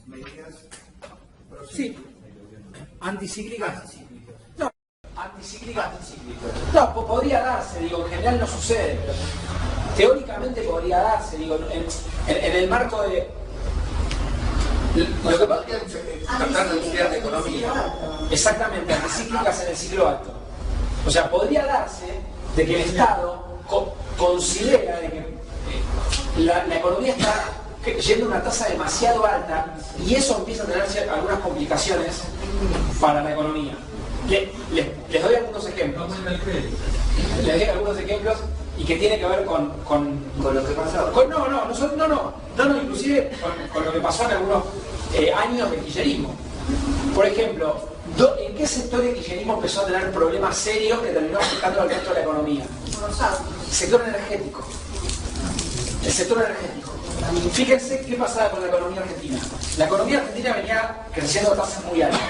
medidas sí. Anticíclicas. No, anticíclicas. No, podría darse, digo, en general no sucede, pero teóricamente podría darse, digo, en el marco de... Lo que pasa es que tratar de estudiar de economía. Exactamente, anticíclicas en el ciclo alto. O sea, podría darse de que el Estado considera de que la economía está yendo a una tasa demasiado alta y eso empieza a tener algunas complicaciones para la economía. Les doy algunos ejemplos. Les doy algunos ejemplos y que tiene que ver con lo que pasó. No, inclusive con lo que pasó en algunos años del kirchnerismo. Por ejemplo, ¿en qué sector el kirchnerismo empezó a tener problemas serios que terminó afectando al resto de la economía? El sector energético. El sector energético. Fíjense qué pasaba con la economía argentina. La economía argentina venía creciendo a tasas muy altas.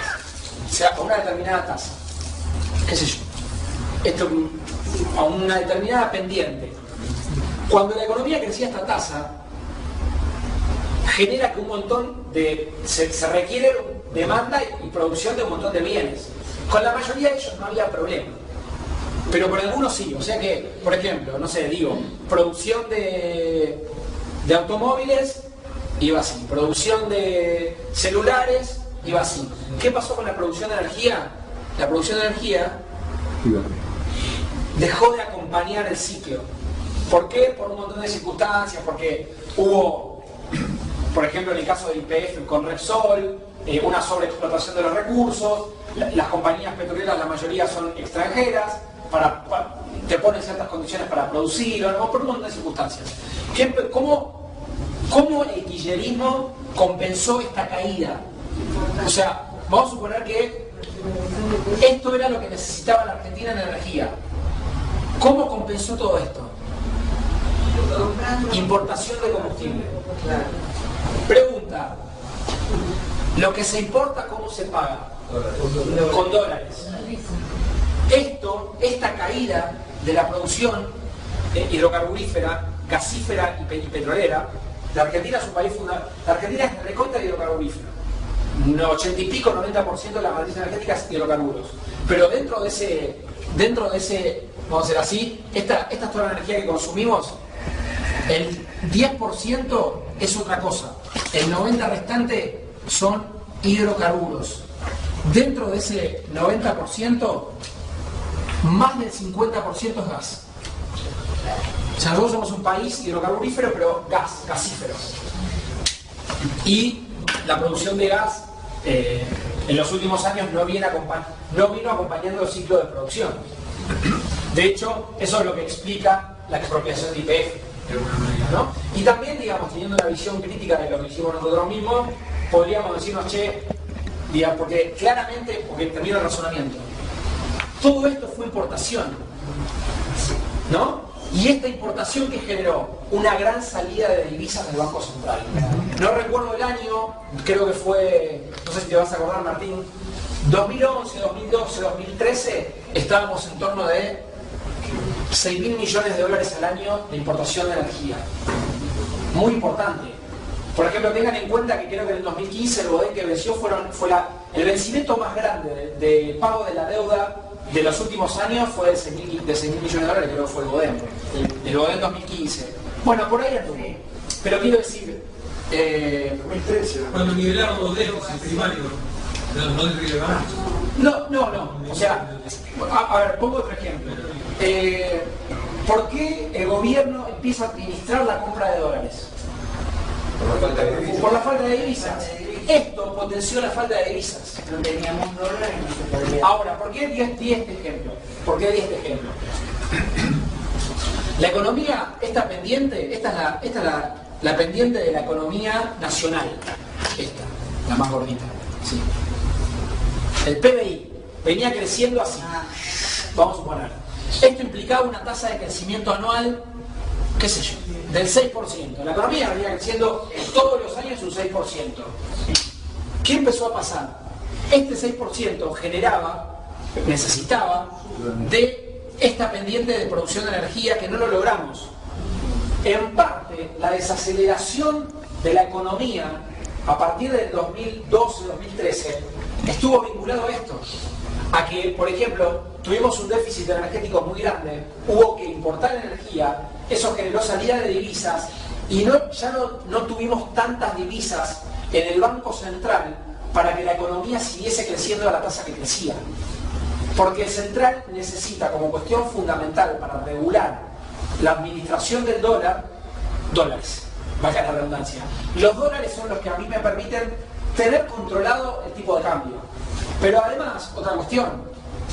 O sea, a una determinada tasa. ¿Qué sé yo? Esto, a una determinada pendiente. Cuando la economía crecía a esta tasa, genera que un montón de... se requiere demanda y producción de un montón de bienes. Con la mayoría de ellos no había problema. Pero con algunos sí. O sea que, por ejemplo, no sé, digo, producción de automóviles iba así. Producción de celulares iba así. ¿Qué pasó con la producción de energía? La producción de energía dejó de acompañar el ciclo. ¿Por qué? Por un montón de circunstancias, porque hubo, por ejemplo, en el caso del YPF con Repsol, una sobreexplotación de los recursos, las compañías petroleras, la mayoría son extranjeras, te ponen ciertas condiciones para producir, ¿no? Por un montón de circunstancias. ¿Cómo el kirchnerismo compensó esta caída? O sea, vamos a suponer que esto era lo que necesitaba la Argentina en energía. ¿Cómo compensó todo esto? Importación de combustible. Pregunta, ¿lo que se importa cómo se paga? Con dólares. Esta caída de la producción hidrocarburífera, gasífera y petrolera, la Argentina es un país fundamental. La Argentina es recontra hidrocarburífera. 80 y pico, 90% de la matriz energética es hidrocarburos. Pero dentro de ese, vamos a decir así, esta es toda la energía que consumimos, el 10% es otra cosa. El 90% restante son hidrocarburos. Dentro de ese 90%, más del 50% es gas. O sea, nosotros somos un país hidrocarburífero, pero gasífero. Y la producción de gas en los últimos años no vino acompañando el ciclo de producción. De hecho, eso es lo que explica la expropiación de YPF, de alguna manera, ¿no? Y también, digamos, teniendo una visión crítica de lo que hicimos nosotros mismos, podríamos decirnos, che, digamos, porque claramente, porque termino el razonamiento, todo esto fue importación, ¿no? Y esta importación que generó una gran salida de divisas del Banco Central. No recuerdo el año, creo que fue, no sé si te vas a acordar, Martín, 2011, 2012, 2013, estábamos en torno de 6.000 millones de dólares al año de importación de energía. Muy importante. Por ejemplo, tengan en cuenta que creo que en el 2015 el BODEM que venció fue el vencimiento más grande de pago de la deuda de los últimos años fue de 6.000 millones de dólares, creo que fue el BODEM. El BODEM 2015. Bueno, por ahí anduvo. Pero quiero decir... 2013. Cuando nivelaron los déficits primarios, no es relevante. No. O sea, a ver, pongo otro ejemplo. ¿Por qué el gobierno empieza a administrar la compra de dólares? Por la falta de divisas. Esto potenció la falta de divisas. No teníamos dólares y no se podía. Ahora, ¿por qué di este ejemplo? La economía, esta es la pendiente de la economía nacional. Esta, la más gordita. Sí. El PBI venía creciendo así. Vamos a suponer. Esto implicaba una tasa de crecimiento anual, qué sé yo, del 6%. La economía venía creciendo todos los años un 6%. ¿Qué empezó a pasar? Este 6% necesitaba de esta pendiente de producción de energía que no lo logramos. En parte, la desaceleración de la economía a partir del 2012-2013 estuvo vinculado a esto. A que, por ejemplo, tuvimos un déficit energético muy grande, hubo que importar energía, eso generó salida de divisas y ya no tuvimos tantas divisas en el Banco Central para que la economía siguiese creciendo a la tasa que crecía. Porque el central necesita, como cuestión fundamental para regular la administración del dólar, dólares, valga la redundancia. Los dólares son los que a mí me permiten tener controlado el tipo de cambio. Pero además, otra cuestión,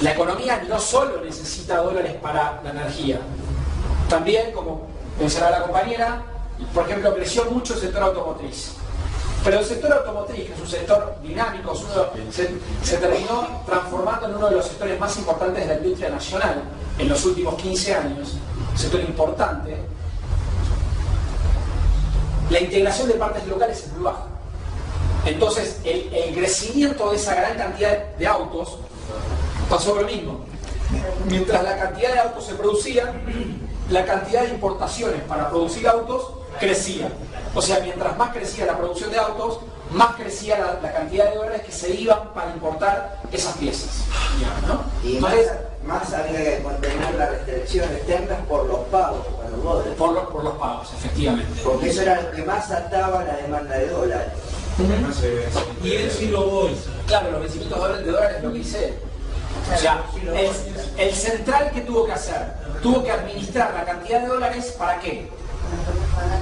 la economía no solo necesita dólares para la energía, también, como mencionaba la compañera, por ejemplo, creció mucho el sector automotriz. Pero el sector automotriz, que es un sector dinámico, se terminó transformando en uno de los sectores más importantes de la industria nacional en los últimos 15 años, un sector importante. La integración de partes locales es muy baja. Entonces, el crecimiento de esa gran cantidad de autos pasó lo mismo. Mientras la cantidad de autos se producía, la cantidad de importaciones para producir autos crecía. O sea, mientras más crecía la producción de autos, más crecía la cantidad de dólares que se iban para importar esas piezas. ¿No? Y entonces, más había que contener las restricciones externas por los pagos a los dólares. Por los pagos, efectivamente. Porque eso era lo que más ataba la demanda de dólares. Y él sí lo voy. Claro, los vencimientos de dólares es lo que hice. O sea, el central que tuvo que hacer, tuvo que administrar la cantidad de dólares, ¿para qué?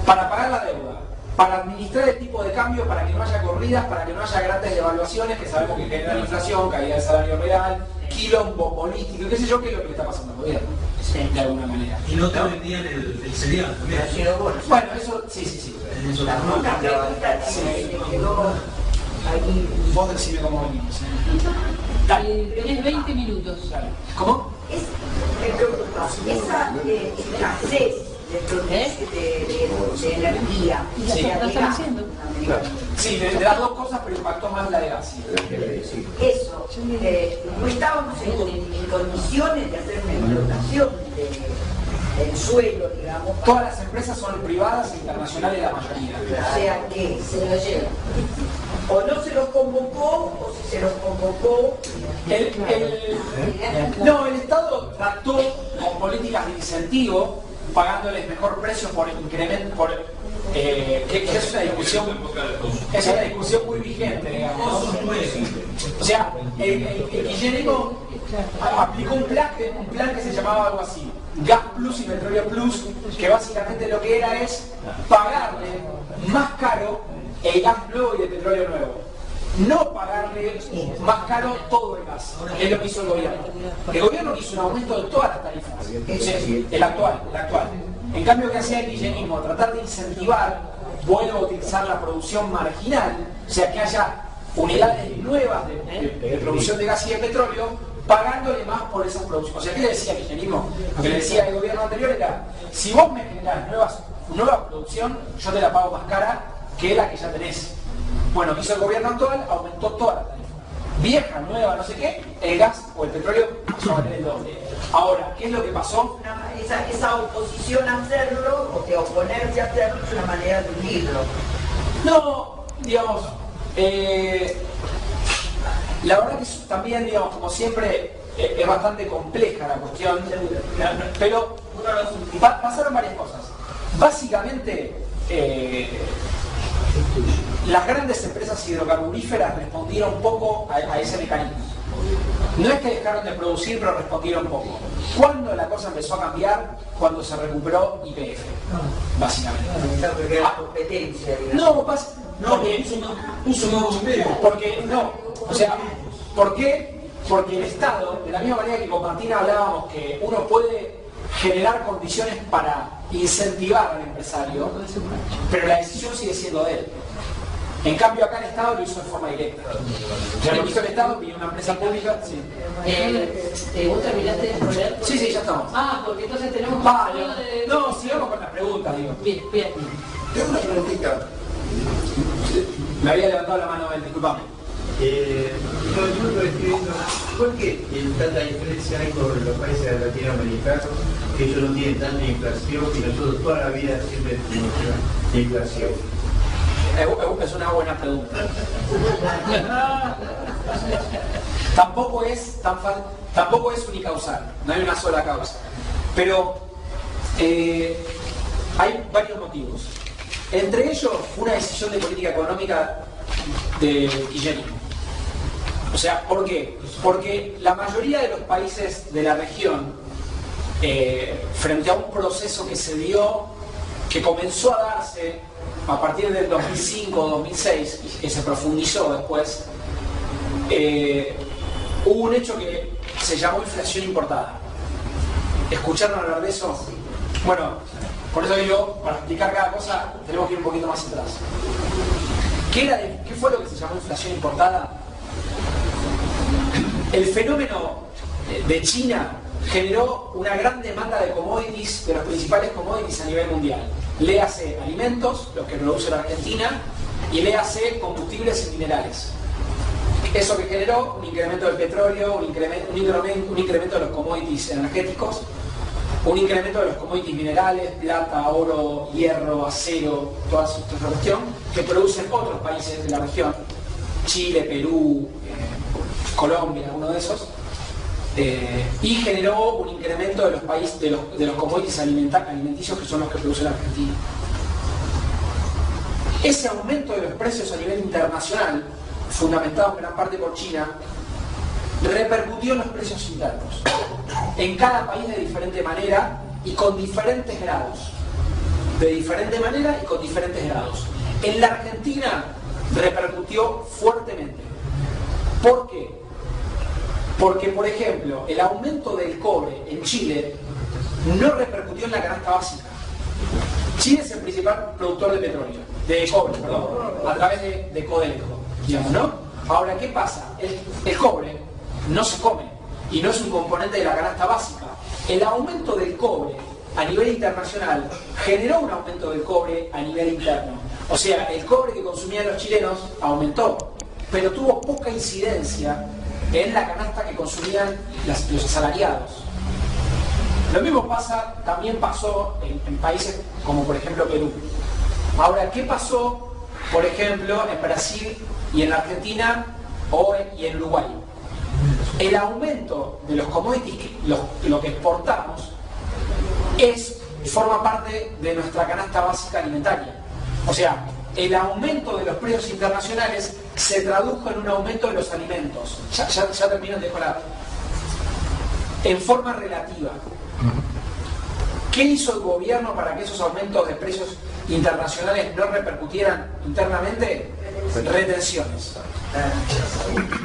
Para pagar la deuda, para administrar el tipo de cambio, para que no haya corridas, para que no haya grandes devaluaciones que sabemos que generan inflación, caída del salario real, quilombo político, qué sé yo, qué es lo que le está pasando al gobierno, de alguna manera. Y no te vendían el cereal también. Bueno, eso, sí. La pregunta que quedó ahí. Vos decime cómo venimos. Tenés 20 minutos. ¿Cómo? Esa escasez de energía. Sí. ¿Lo están haciendo? Sí, de las dos cosas, pero impactó más la de gas. Eso, no estábamos en condiciones de hacer una explotación del suelo, digamos. Todas las empresas son privadas e internacionales, la mayoría. O sea que se lo llevan. O no se los convocó, o si se los convocó. No, el Estado trató con políticas de incentivo, pagándoles mejor precio por incremento, que es una discusión muy vigente, digamos. O sea, el kirchnerismo aplicó un plan que se llamaba algo así: Gas Plus y Petróleo Plus, que básicamente lo que era es pagarle más caro el gas nuevo y el petróleo nuevo. No pagarle más caro todo el gas, es lo que hizo el gobierno. El gobierno hizo un aumento de todas las tarifas, el actual. En cambio, ¿qué hacía el kirchnerismo? Tratar de incentivar, vuelvo a utilizar la producción marginal, o sea, que haya unidades nuevas de producción de gas y de petróleo, pagándole más por esas producciones. O sea, ¿qué le decía el kirchnerismo? Lo que le decía el gobierno anterior era, si vos me generás nueva producción, yo te la pago más cara que la que ya tenés. Bueno, hizo el gobierno actual, aumentó toda la tarifa. Vieja, nueva, no sé qué, el gas o el petróleo pasó a valer el doble. Ahora, ¿qué es lo que pasó? Esa oposición a hacerlo, o sea, oponerse a hacerlo, es una manera de unirlo. No, digamos, la verdad que también, digamos, como siempre, es bastante compleja la cuestión, pero pasaron varias cosas. Básicamente, las grandes empresas hidrocarburíferas respondieron poco a ese mecanismo. No es que dejaron de producir, pero respondieron poco. ¿Cuándo la cosa empezó a cambiar? Cuando se recuperó YPF, básicamente. La competencia, digamos. No, ¿por qué? Porque el Estado, de la misma manera que con Martina hablábamos que uno puede generar condiciones para incentivar al empresario, pero la decisión sigue siendo de él. En cambio, acá el Estado lo hizo de forma directa. Ya lo hizo el Estado, pidió una empresa pública. Sí. ¿Vos terminaste de exponer? Sí, ya estamos. Porque entonces tenemos... No, sigamos con las preguntas, digo. Bien. Tengo una preguntita. Me había levantado la mano, disculpame. Yo estoy escribiendo, ¿por qué tanta diferencia hay con los países latinoamericanos, que ellos no tienen tanta inflación y nosotros toda la vida siempre tenemos inflación? Es una buena pregunta. Tampoco es unicausal, no hay una sola causa. Pero hay varios motivos. Entre ellos, una decisión de política económica de kirchnerismo. O sea, ¿por qué? Porque la mayoría de los países de la región, frente a un proceso que se dio, que comenzó a darse a partir del 2005 o 2006, y que se profundizó después, hubo un hecho que se llamó inflación importada. ¿Escucharon hablar de eso? Bueno, por eso digo, para explicar cada cosa, tenemos que ir un poquito más atrás. ¿Qué fue lo que se llamó inflación importada? El fenómeno de China generó una gran demanda de commodities, de los principales commodities a nivel mundial. Léase alimentos, los que produce la Argentina, y léase combustibles y minerales. Eso que generó un incremento del petróleo, un incremento de los commodities energéticos, un incremento de los commodities minerales, plata, oro, hierro, acero, toda esa cuestión, que producen otros países de la región, Chile, Perú, Colombia, uno de esos, y generó un incremento de los países, de los commodities alimenticios, que son los que produce la Argentina. Ese aumento de los precios a nivel internacional, fundamentado en gran parte por China, repercutió en los precios internos, en cada país de diferente manera y con diferentes grados. De diferente manera y con diferentes grados. En la Argentina repercutió fuertemente. ¿Por qué? Porque, por ejemplo, el aumento del cobre en Chile no repercutió en la canasta básica. Chile es el principal productor de petróleo, de cobre, perdón, a través de Codelco, digamos, ¿no? Ahora, ¿qué pasa? El cobre no se come y no es un componente de la canasta básica. El aumento del cobre a nivel internacional generó un aumento del cobre a nivel interno. O sea, el cobre que consumían los chilenos aumentó, pero tuvo poca incidencia en la canasta que consumían los asalariados. Lo mismo también pasó en países como por ejemplo Perú. Ahora, ¿qué pasó, por ejemplo, en Brasil y en Argentina y en Uruguay? El aumento de los commodities, lo que exportamos, forma parte de nuestra canasta básica alimentaria. O sea, el aumento de los precios internacionales se tradujo en un aumento de los alimentos. Ya termino, dejo en forma relativa. ¿Qué hizo el gobierno para que esos aumentos de precios internacionales no repercutieran internamente? Retenciones.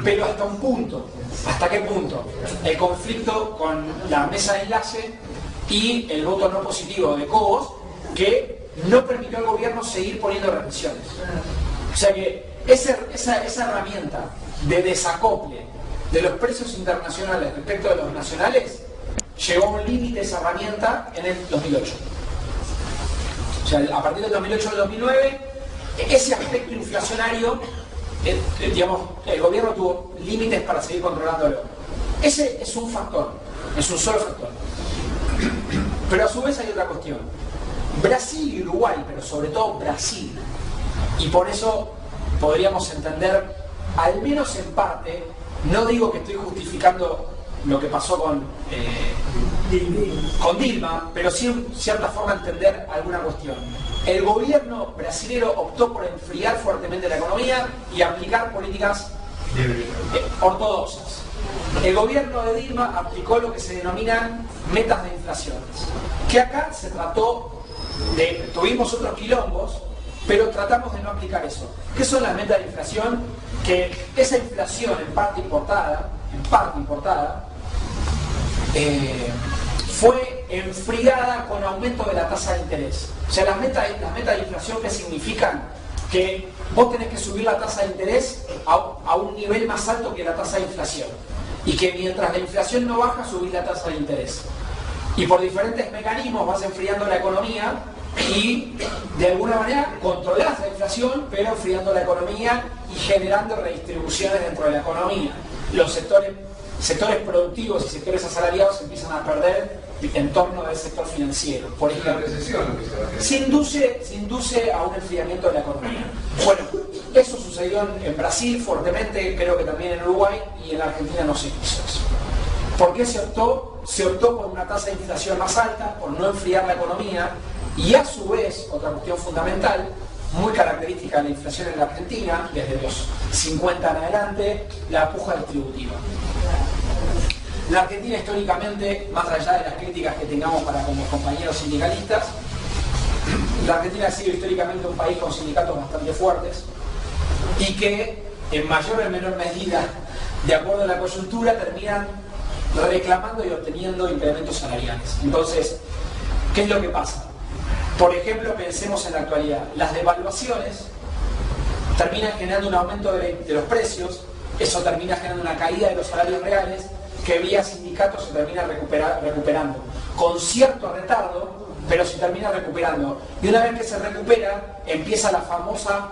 Pero hasta un punto. ¿Hasta qué punto? El conflicto con la mesa de enlace y el voto no positivo de Cobos, que no permitió al gobierno seguir poniendo retenciones. O sea que esa herramienta de desacople de los precios internacionales respecto de los nacionales llegó a un límite esa herramienta en el 2008. O sea, a partir del 2008 al 2009, ese aspecto inflacionario, digamos, el gobierno tuvo límites para seguir controlándolo. Ese es un factor, es un solo factor. Pero a su vez hay otra cuestión. Brasil y Uruguay, pero sobre todo Brasil, y por eso podríamos entender, al menos en parte, no digo que estoy justificando lo que pasó con Dilma, pero sí en cierta forma entender alguna cuestión. El gobierno brasilero optó por enfriar fuertemente la economía y aplicar políticas ortodoxas. El gobierno de Dilma aplicó lo que se denominan metas de inflación, que acá se trató de, tuvimos otros quilombos, pero tratamos de no aplicar eso. ¿Qué son las metas de inflación? Que esa inflación en parte importada, fue enfriada con aumento de la tasa de interés. O sea, las metas de inflación, ¿qué significan? Que vos tenés que subir la tasa de interés a un nivel más alto que la tasa de inflación. Y que mientras la inflación no baja, subís la tasa de interés. Y por diferentes mecanismos vas enfriando la economía y de alguna manera controlás la inflación, pero enfriando la economía y generando redistribuciones dentro de la economía. Los sectores productivos y sectores asalariados empiezan a perder en torno del sector financiero. Por ejemplo, se induce a un enfriamiento de la economía. Bueno, eso sucedió en Brasil fuertemente, creo que también en Uruguay, y en la Argentina no se hizo eso. ¿Por qué se optó? Se optó por una tasa de inflación más alta, por no enfriar la economía, y a su vez, otra cuestión fundamental, muy característica de la inflación en la Argentina, desde los 50 en adelante, la puja distributiva. La Argentina históricamente, más allá de las críticas que tengamos para con los compañeros sindicalistas, la Argentina ha sido históricamente un país con sindicatos bastante fuertes y que en mayor o en menor medida, de acuerdo a la coyuntura, terminan reclamando y obteniendo incrementos salariales. Entonces, ¿qué es lo que pasa? Por ejemplo, pensemos en la actualidad. Las devaluaciones terminan generando un aumento de los precios, eso termina generando una caída de los salarios reales, que vía sindicatos se termina recuperando. Con cierto retardo, pero se termina recuperando. Y una vez que se recupera, empieza la famosa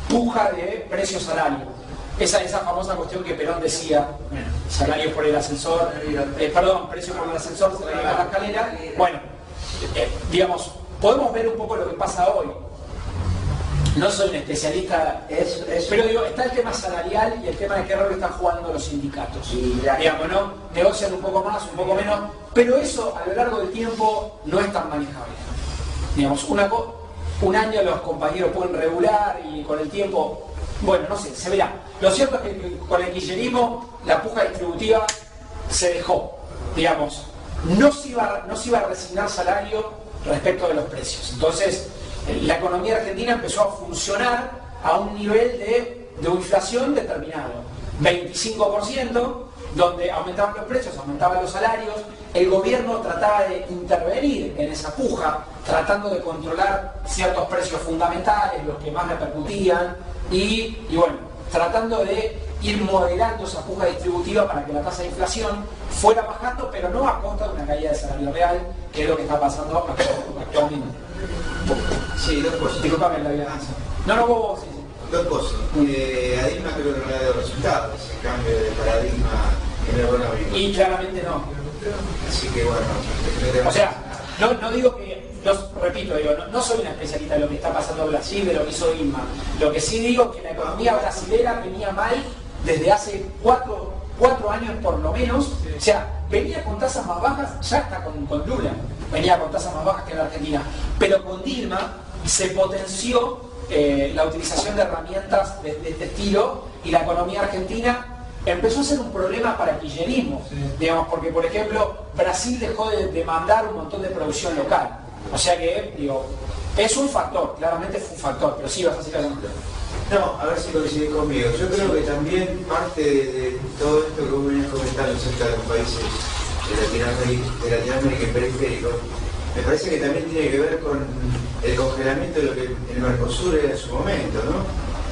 puja de precio-salario. Esa famosa cuestión que Perón decía, salario por el ascensor, precio por el ascensor, salario por la escalera. Bueno, digamos, podemos ver un poco lo que pasa hoy. No soy un especialista, pero digo, está el tema salarial y el tema de qué rol están jugando los sindicatos. Digamos, ¿no? Negocian un poco más, un poco menos, pero eso a lo largo del tiempo no es tan manejable. Digamos, un año los compañeros pueden regular y con el tiempo, bueno, no sé, se verá. Lo cierto es que con el kirchnerismo la puja distributiva se dejó, digamos. No se iba a resignar salario respecto de los precios. Entonces, la economía argentina empezó a funcionar a un nivel de inflación determinado. 25%, donde aumentaban los precios, aumentaban los salarios. El gobierno trataba de intervenir en esa puja, tratando de controlar ciertos precios fundamentales, los que más repercutían, y bueno, tratando de ir moderando esa puja distributiva para que la tasa de inflación fuera bajando, pero no a costa de una caída de salario real, que es lo que está pasando actualmente. Sí, dos cosas. Disculpame la vida. No, vos, sí. Dos cosas. A Dilma creo que no le ha dado resultados, ese cambio de paradigma en el coronavirus. Y claramente no. Así que bueno. O sea, no digo que, repito, no soy una especialista de lo que está pasando en Brasil, de lo que hizo Dilma. Lo que sí digo es que la economía brasilera venía mal desde hace 4 años por lo menos. O sea, venía con tasas más bajas, ya está con Lula, venía con tasas más bajas que en la Argentina. Pero con Dilma se potenció la utilización de herramientas de este estilo y la economía argentina empezó a ser un problema para el kirchnerismo, digamos, porque por ejemplo Brasil dejó de demandar un montón de producción local. O sea que, digo, es un factor, claramente fue un factor, pero sí vas a decir algo. No, a ver si coincidís conmigo. Yo creo que también parte de todo esto que vos venías comentando acerca de los países de Latinoamérica y periféricos, me parece que también tiene que ver con el congelamiento de lo que el Mercosur era en su momento, ¿no?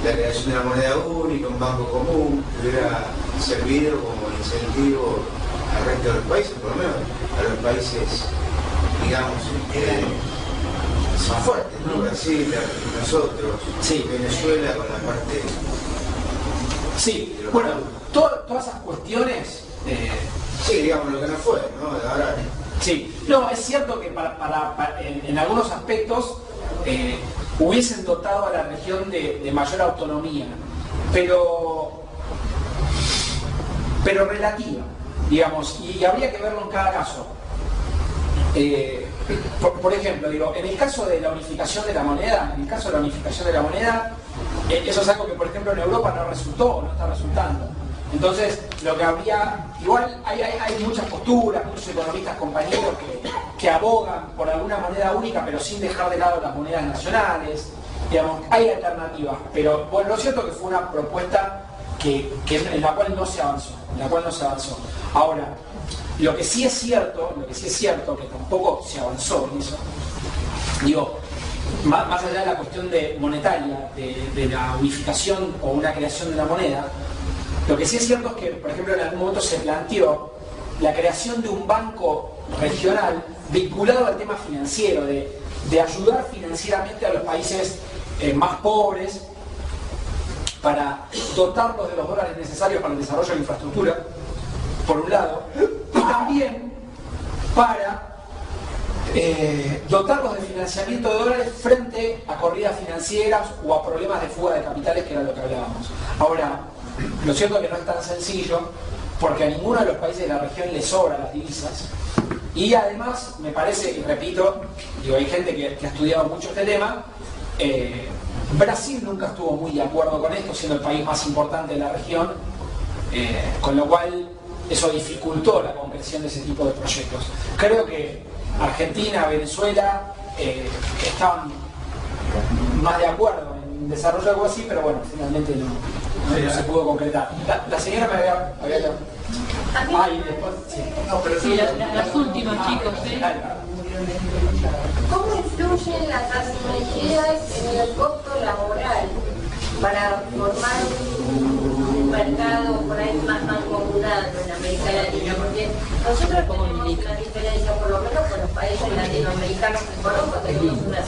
La creación de una moneda única, un banco común, que hubiera servido como incentivo al resto de los países, por lo menos a los países, digamos, más fuertes, ¿no? Brasil, nosotros, sí. Venezuela con la parte... Sí, bueno, todas esas cuestiones... sí, digamos lo que no fue, ¿no? Ahora... Sí, no, es cierto que en algunos aspectos hubiesen dotado a la región de mayor autonomía, pero relativa, digamos, y habría que verlo en cada caso. Por ejemplo, digo, en el caso de la unificación de la moneda, eso es algo que, por ejemplo, en Europa no resultó, no está resultando. Entonces, lo que habría, igual hay muchas posturas, muchos economistas compañeros que abogan por alguna moneda única, pero sin dejar de lado las monedas nacionales. Digamos, hay alternativas, pero bueno, lo cierto es que fue una propuesta en la cual no se avanzó. Ahora, lo que sí es cierto, que tampoco se avanzó en eso, digo, más allá de la cuestión monetaria, de la unificación o una creación de la moneda, lo que sí es cierto es que, por ejemplo, en algún momento se planteó la creación de un banco regional vinculado al tema financiero, de ayudar financieramente a los países más pobres para dotarlos de los dólares necesarios para el desarrollo de la infraestructura, por un lado, y también para dotarlos de financiamiento de dólares frente a corridas financieras o a problemas de fuga de capitales, que era lo que hablábamos. Ahora, lo cierto es que no es tan sencillo, porque a ninguno de los países de la región le sobran las divisas, y además, me parece, y repito, digo, hay gente que ha estudiado mucho este tema, Brasil nunca estuvo muy de acuerdo con esto, siendo el país más importante de la región, con lo cual eso dificultó la concreción de ese tipo de proyectos. Creo que Argentina, Venezuela estaban más de acuerdo en desarrollar algo así, pero bueno, finalmente no se pudo concretar. La señora me había y después, sí. No, pero sí, las últimas, chicos. ¿Cómo influyen las asimetrías en el costo laboral para formar un mercado por ahí más mancomunado en América Latina? Porque nosotros tenemos una diferencia, por lo menos con los países latinoamericanos que conozco, tenemos unas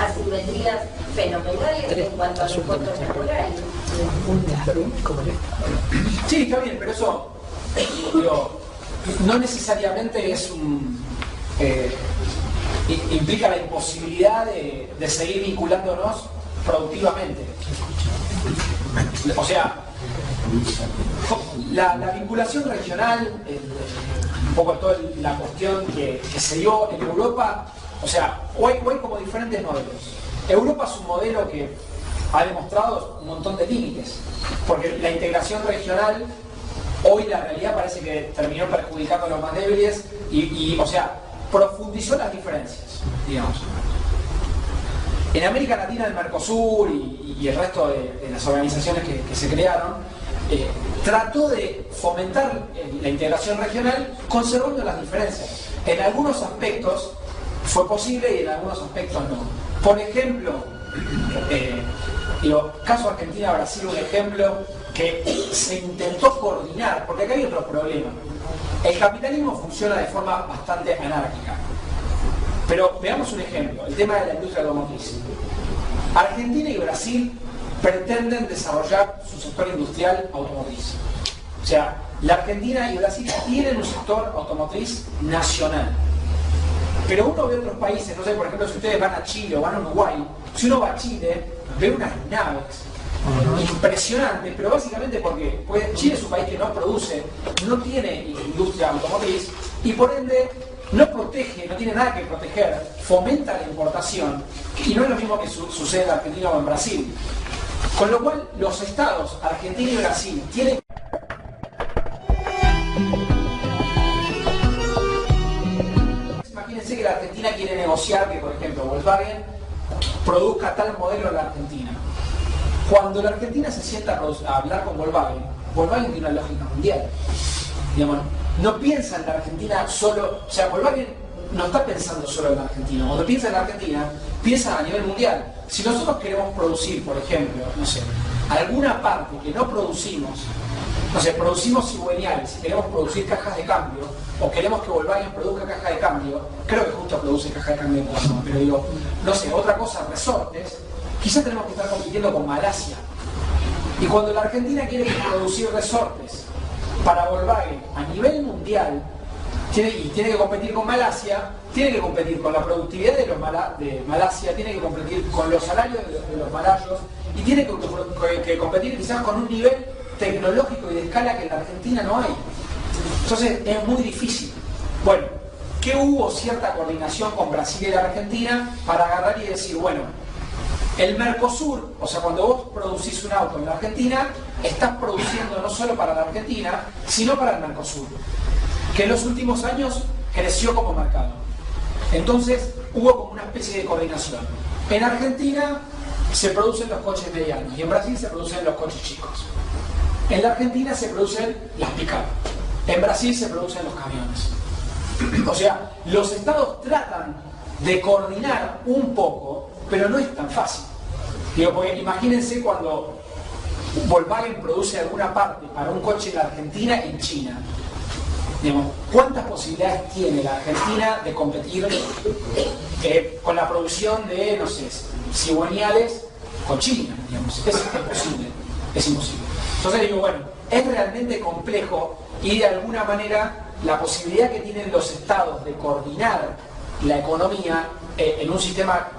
asimetrías fenomenales en cuanto a los costos laborales. Sí, está bien, pero eso no necesariamente es implica la imposibilidad de seguir vinculándonos productivamente. O sea, la vinculación regional, un poco toda la cuestión que se dio en Europa, o sea, hoy hay como diferentes modelos. Europa es un modelo que ha demostrado un montón de límites, porque la integración regional, hoy la realidad parece que terminó perjudicando a los más débiles y o sea, profundizó las diferencias, digamos. En América Latina, el Mercosur y el resto de las organizaciones que se crearon, trató de fomentar la integración regional conservando las diferencias. En algunos aspectos fue posible y en algunos aspectos no. Por ejemplo, caso Argentina-Brasil, un ejemplo que se intentó coordinar, porque acá hay otro problema. El capitalismo funciona de forma bastante anárquica. Pero veamos un ejemplo, el tema de la industria automotriz. Argentina y Brasil pretenden desarrollar su sector industrial automotriz. O sea, la Argentina y Brasil tienen un sector automotriz nacional. Pero uno ve otros países, no sé, por ejemplo, si ustedes van a Chile o van a Uruguay, si uno va a Chile, ve unas naves impresionantes, pero básicamente porque Chile es un país que no produce, no tiene industria automotriz y por ende no protege, no tiene nada que proteger, fomenta la importación y no es lo mismo que sucede en Argentina o en Brasil. Con lo cual los estados, Argentina y Brasil, tienen la Argentina quiere negociar que, por ejemplo, Volkswagen produzca tal modelo en la Argentina. Cuando la Argentina se sienta a hablar con Volkswagen, Volkswagen tiene una lógica mundial. Digamos, no piensa en la Argentina solo, o sea, Volkswagen no está pensando solo en la Argentina. Cuando piensa en la Argentina, piensa a nivel mundial. Si nosotros queremos producir, por ejemplo, no sé, alguna parte que no producimos, no sé, producimos cigüeñales, si queremos producir cajas de cambio, o queremos que Volkswagen produzca cajas de cambio, creo que justo produce cajas de cambio en Córdoba, pero digo, no sé, otra cosa, resortes, quizás tenemos que estar compitiendo con Malasia. Y cuando la Argentina quiere producir resortes para Volkswagen a nivel mundial, tiene que competir con Malasia, tiene que competir con la productividad de Malasia, tiene que competir con los salarios de los malayos, y tiene que competir quizás con un nivel tecnológico y de escala que en la Argentina no hay. Entonces es muy difícil. Bueno, que hubo cierta coordinación con Brasil y la Argentina para agarrar y decir, bueno, el Mercosur, o sea, cuando vos producís un auto en la Argentina, estás produciendo no solo para la Argentina, sino para el Mercosur, que en los últimos años creció como mercado. Entonces hubo como una especie de coordinación. En Argentina se producen los coches medianos y en Brasil se producen los coches chicos. En la Argentina se producen las pick-up. En Brasil se producen los camiones. O sea, los estados tratan de coordinar un poco, pero no es tan fácil. Digo, porque imagínense cuando Volkswagen produce alguna parte para un coche en la Argentina y en China. Digamos, ¿cuántas posibilidades tiene la Argentina de competir con la producción de, no sé, cigüeñales con China? Digamos, es imposible, es imposible. Entonces digo, bueno, es realmente complejo y de alguna manera la posibilidad que tienen los estados de coordinar la economía en un sistema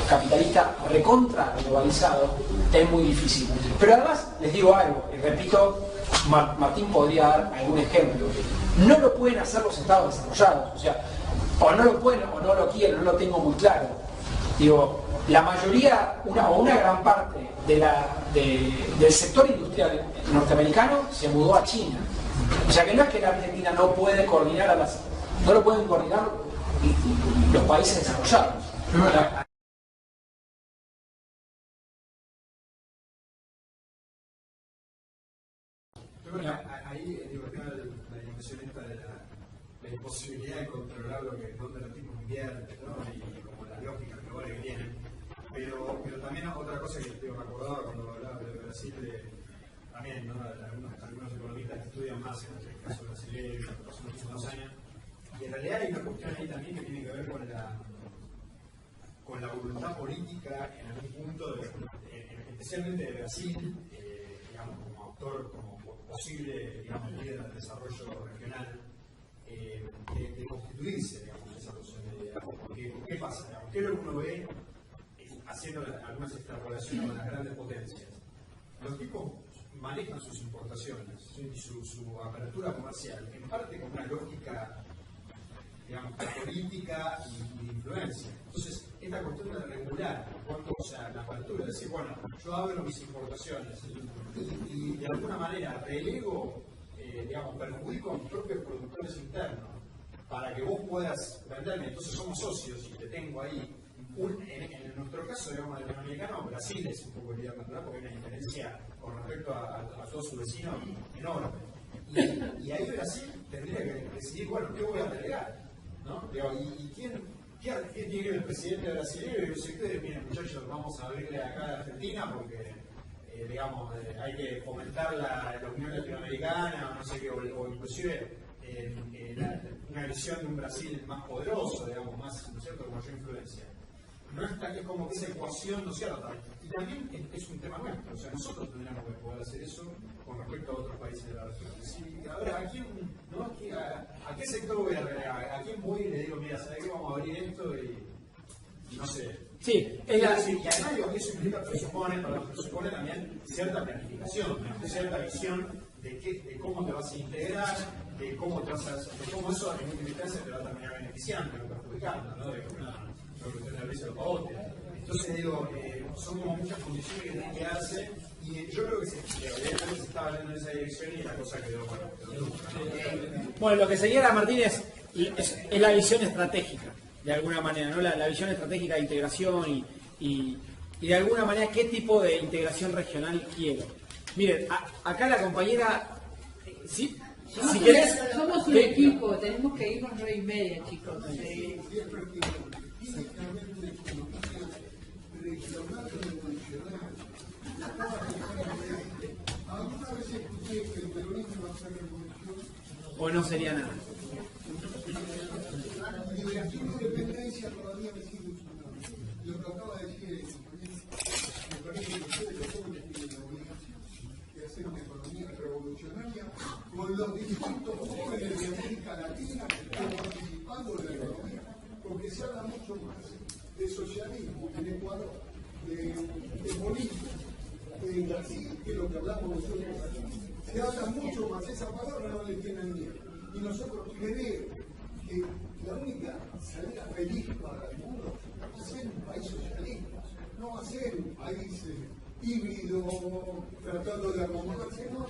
capitalista recontra globalizado es muy difícil. Pero además, les digo algo, y repito, Martín podría dar algún ejemplo. No lo pueden hacer los estados desarrollados, o sea, o no lo pueden o no lo quieren, no lo tengo muy claro. Digo, la mayoría, una gran parte del sector industrial norteamericano se mudó a China. O sea que no es que la Argentina no puede coordinar no lo pueden coordinar los países desarrollados. Ahí digo, está la dimensión esta de la imposibilidad de controlar dónde los tipos invierten, ¿no? Y como las lógicas globales que tienen. Pero también otra cosa que te recordaba cuando hablaba de Brasil, también, ¿no? Algunos economistas que estudian más en el caso brasileño, en los últimos años, y en realidad hay una cuestión ahí también que tiene que ver con la voluntad política en algún punto, especialmente de Brasil, digamos, como autor, como posible, digamos, líder del desarrollo regional, de constituirse, digamos, esa posibilidad. Porque, ¿qué pasa? Digamos, ¿qué es lo que uno ve haciendo algunas extrapolaciones con las grandes potencias? Los tipos manejan sus importaciones y su apertura comercial, en parte con una lógica, digamos, política y de influencia. Entonces, esta cuestión de regular, o sea, la apertura, es decir, bueno, yo abro mis importaciones y de alguna manera relego, digamos, perjudico a mis propios productores internos para que vos puedas venderme. Entonces somos socios y te tengo ahí. En nuestro caso, digamos, latinoamericano, Brasil es un poco el líder natural porque hay una diferencia con respecto a todos sus vecinos enorme. Y ahí Brasil tendría que decidir, bueno, ¿qué voy a relegar? ¿No? ¿Y quién tiene que ver el presidente brasileño? Y dice, ustedes, miren, muchachos, vamos a abrirle acá a Argentina porque, digamos, hay que fomentar la Unión Latinoamericana, o no sé qué, o inclusive una visión de un Brasil más poderoso, digamos, más, ¿no es cierto?, con mayor influencia. No está, es como que esa ecuación no cierta. Y también es un tema nuestro, o sea, nosotros tendríamos que poder hacer eso con respecto a otros países de la región. Sí, ahora, ¿a qué sector voy a relegar? ¿A quién voy y le digo, mira, ¿sabes qué? Vamos a abrir esto y no sé? Sí, y además digo que eso implica, presupone también cierta planificación, cierta visión de cómo te vas a integrar, de cómo eso en última instancia te va a terminar beneficiando, perjudicando, ¿no? Entonces digo, son como muchas condiciones que tienen que darse y yo creo que se estaba yendo en esa dirección y la cosa quedó bueno, lo que señala Martín es la visión estratégica. de alguna manera, ¿no? La visión estratégica de integración y de alguna manera qué tipo de integración regional quiero. Miren, acá la compañera, ¿sí? Si querés, somos un equipo, tenemos que irnos 9:30, chicos. O no sería nada. Independencia todavía me sigue funcionando. Lo que acaba de decir me parece que ustedes los jóvenes tienen la obligación de hacer una economía revolucionaria con los distintos jóvenes de América Latina que están participando en la economía, porque se habla mucho más de socialismo en Ecuador, de Bolivia, en Brasil, que es lo que hablamos nosotros aquí. Se habla mucho más, esa palabra no le tienen miedo. Y nosotros creemos que la única salida feliz para el mundo es ser un país socialista, no hacer un país híbrido tratando de acomodarse. No,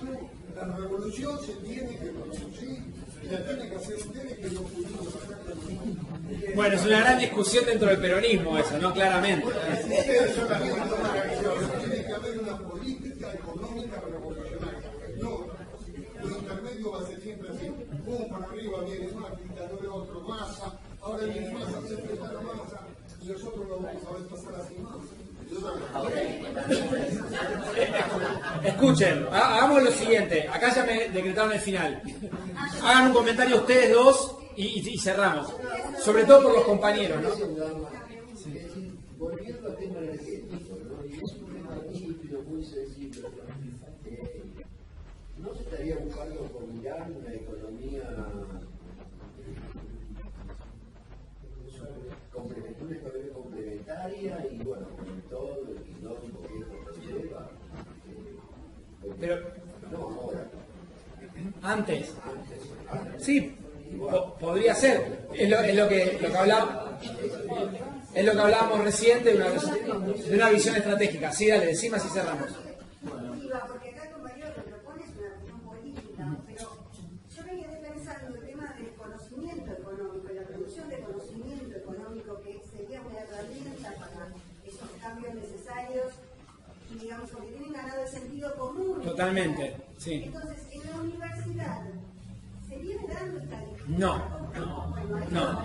la revolución se tiene que producir y la tiene que hacer ustedes que no pudimos hacer. Bueno, es una gran discusión dentro del peronismo eso, ¿no? Claramente. Ustedes son la misma toma. Tiene que haber una política económica revolucionaria. No, lo intermedio va a ser siempre así. Uno para arriba viene más, dictador otro, Massa, ahora viene Massa, se prepara Massa, y nosotros lo vamos a ver pasar así más. Escuchen, hagamos lo siguiente. Acá ya me decretaron el final. Hagan un comentario ustedes dos y cerramos. Sobre todo por los compañeros, ¿no? Volviendo al tema energético, ¿no? Y es un tema nítido, muy sensible. ¿No se estaría buscando combinar una economía complementaria y bueno, con todo el quilombo que esto lleva? Pero no ahora. Antes. Sí, podría ser. Es lo que hablábamos recién de una visión estratégica. Sí, dale, decime así cerramos. Porque acá el compañero lo propone es una visión política, pero yo venía pensando el tema del conocimiento económico, la producción de conocimiento económico, que sería una herramienta para esos cambios necesarios y digamos porque tienen ganado el sentido común. Totalmente, sí. Entonces, en la universidad se viene dando esta discusión. No. No.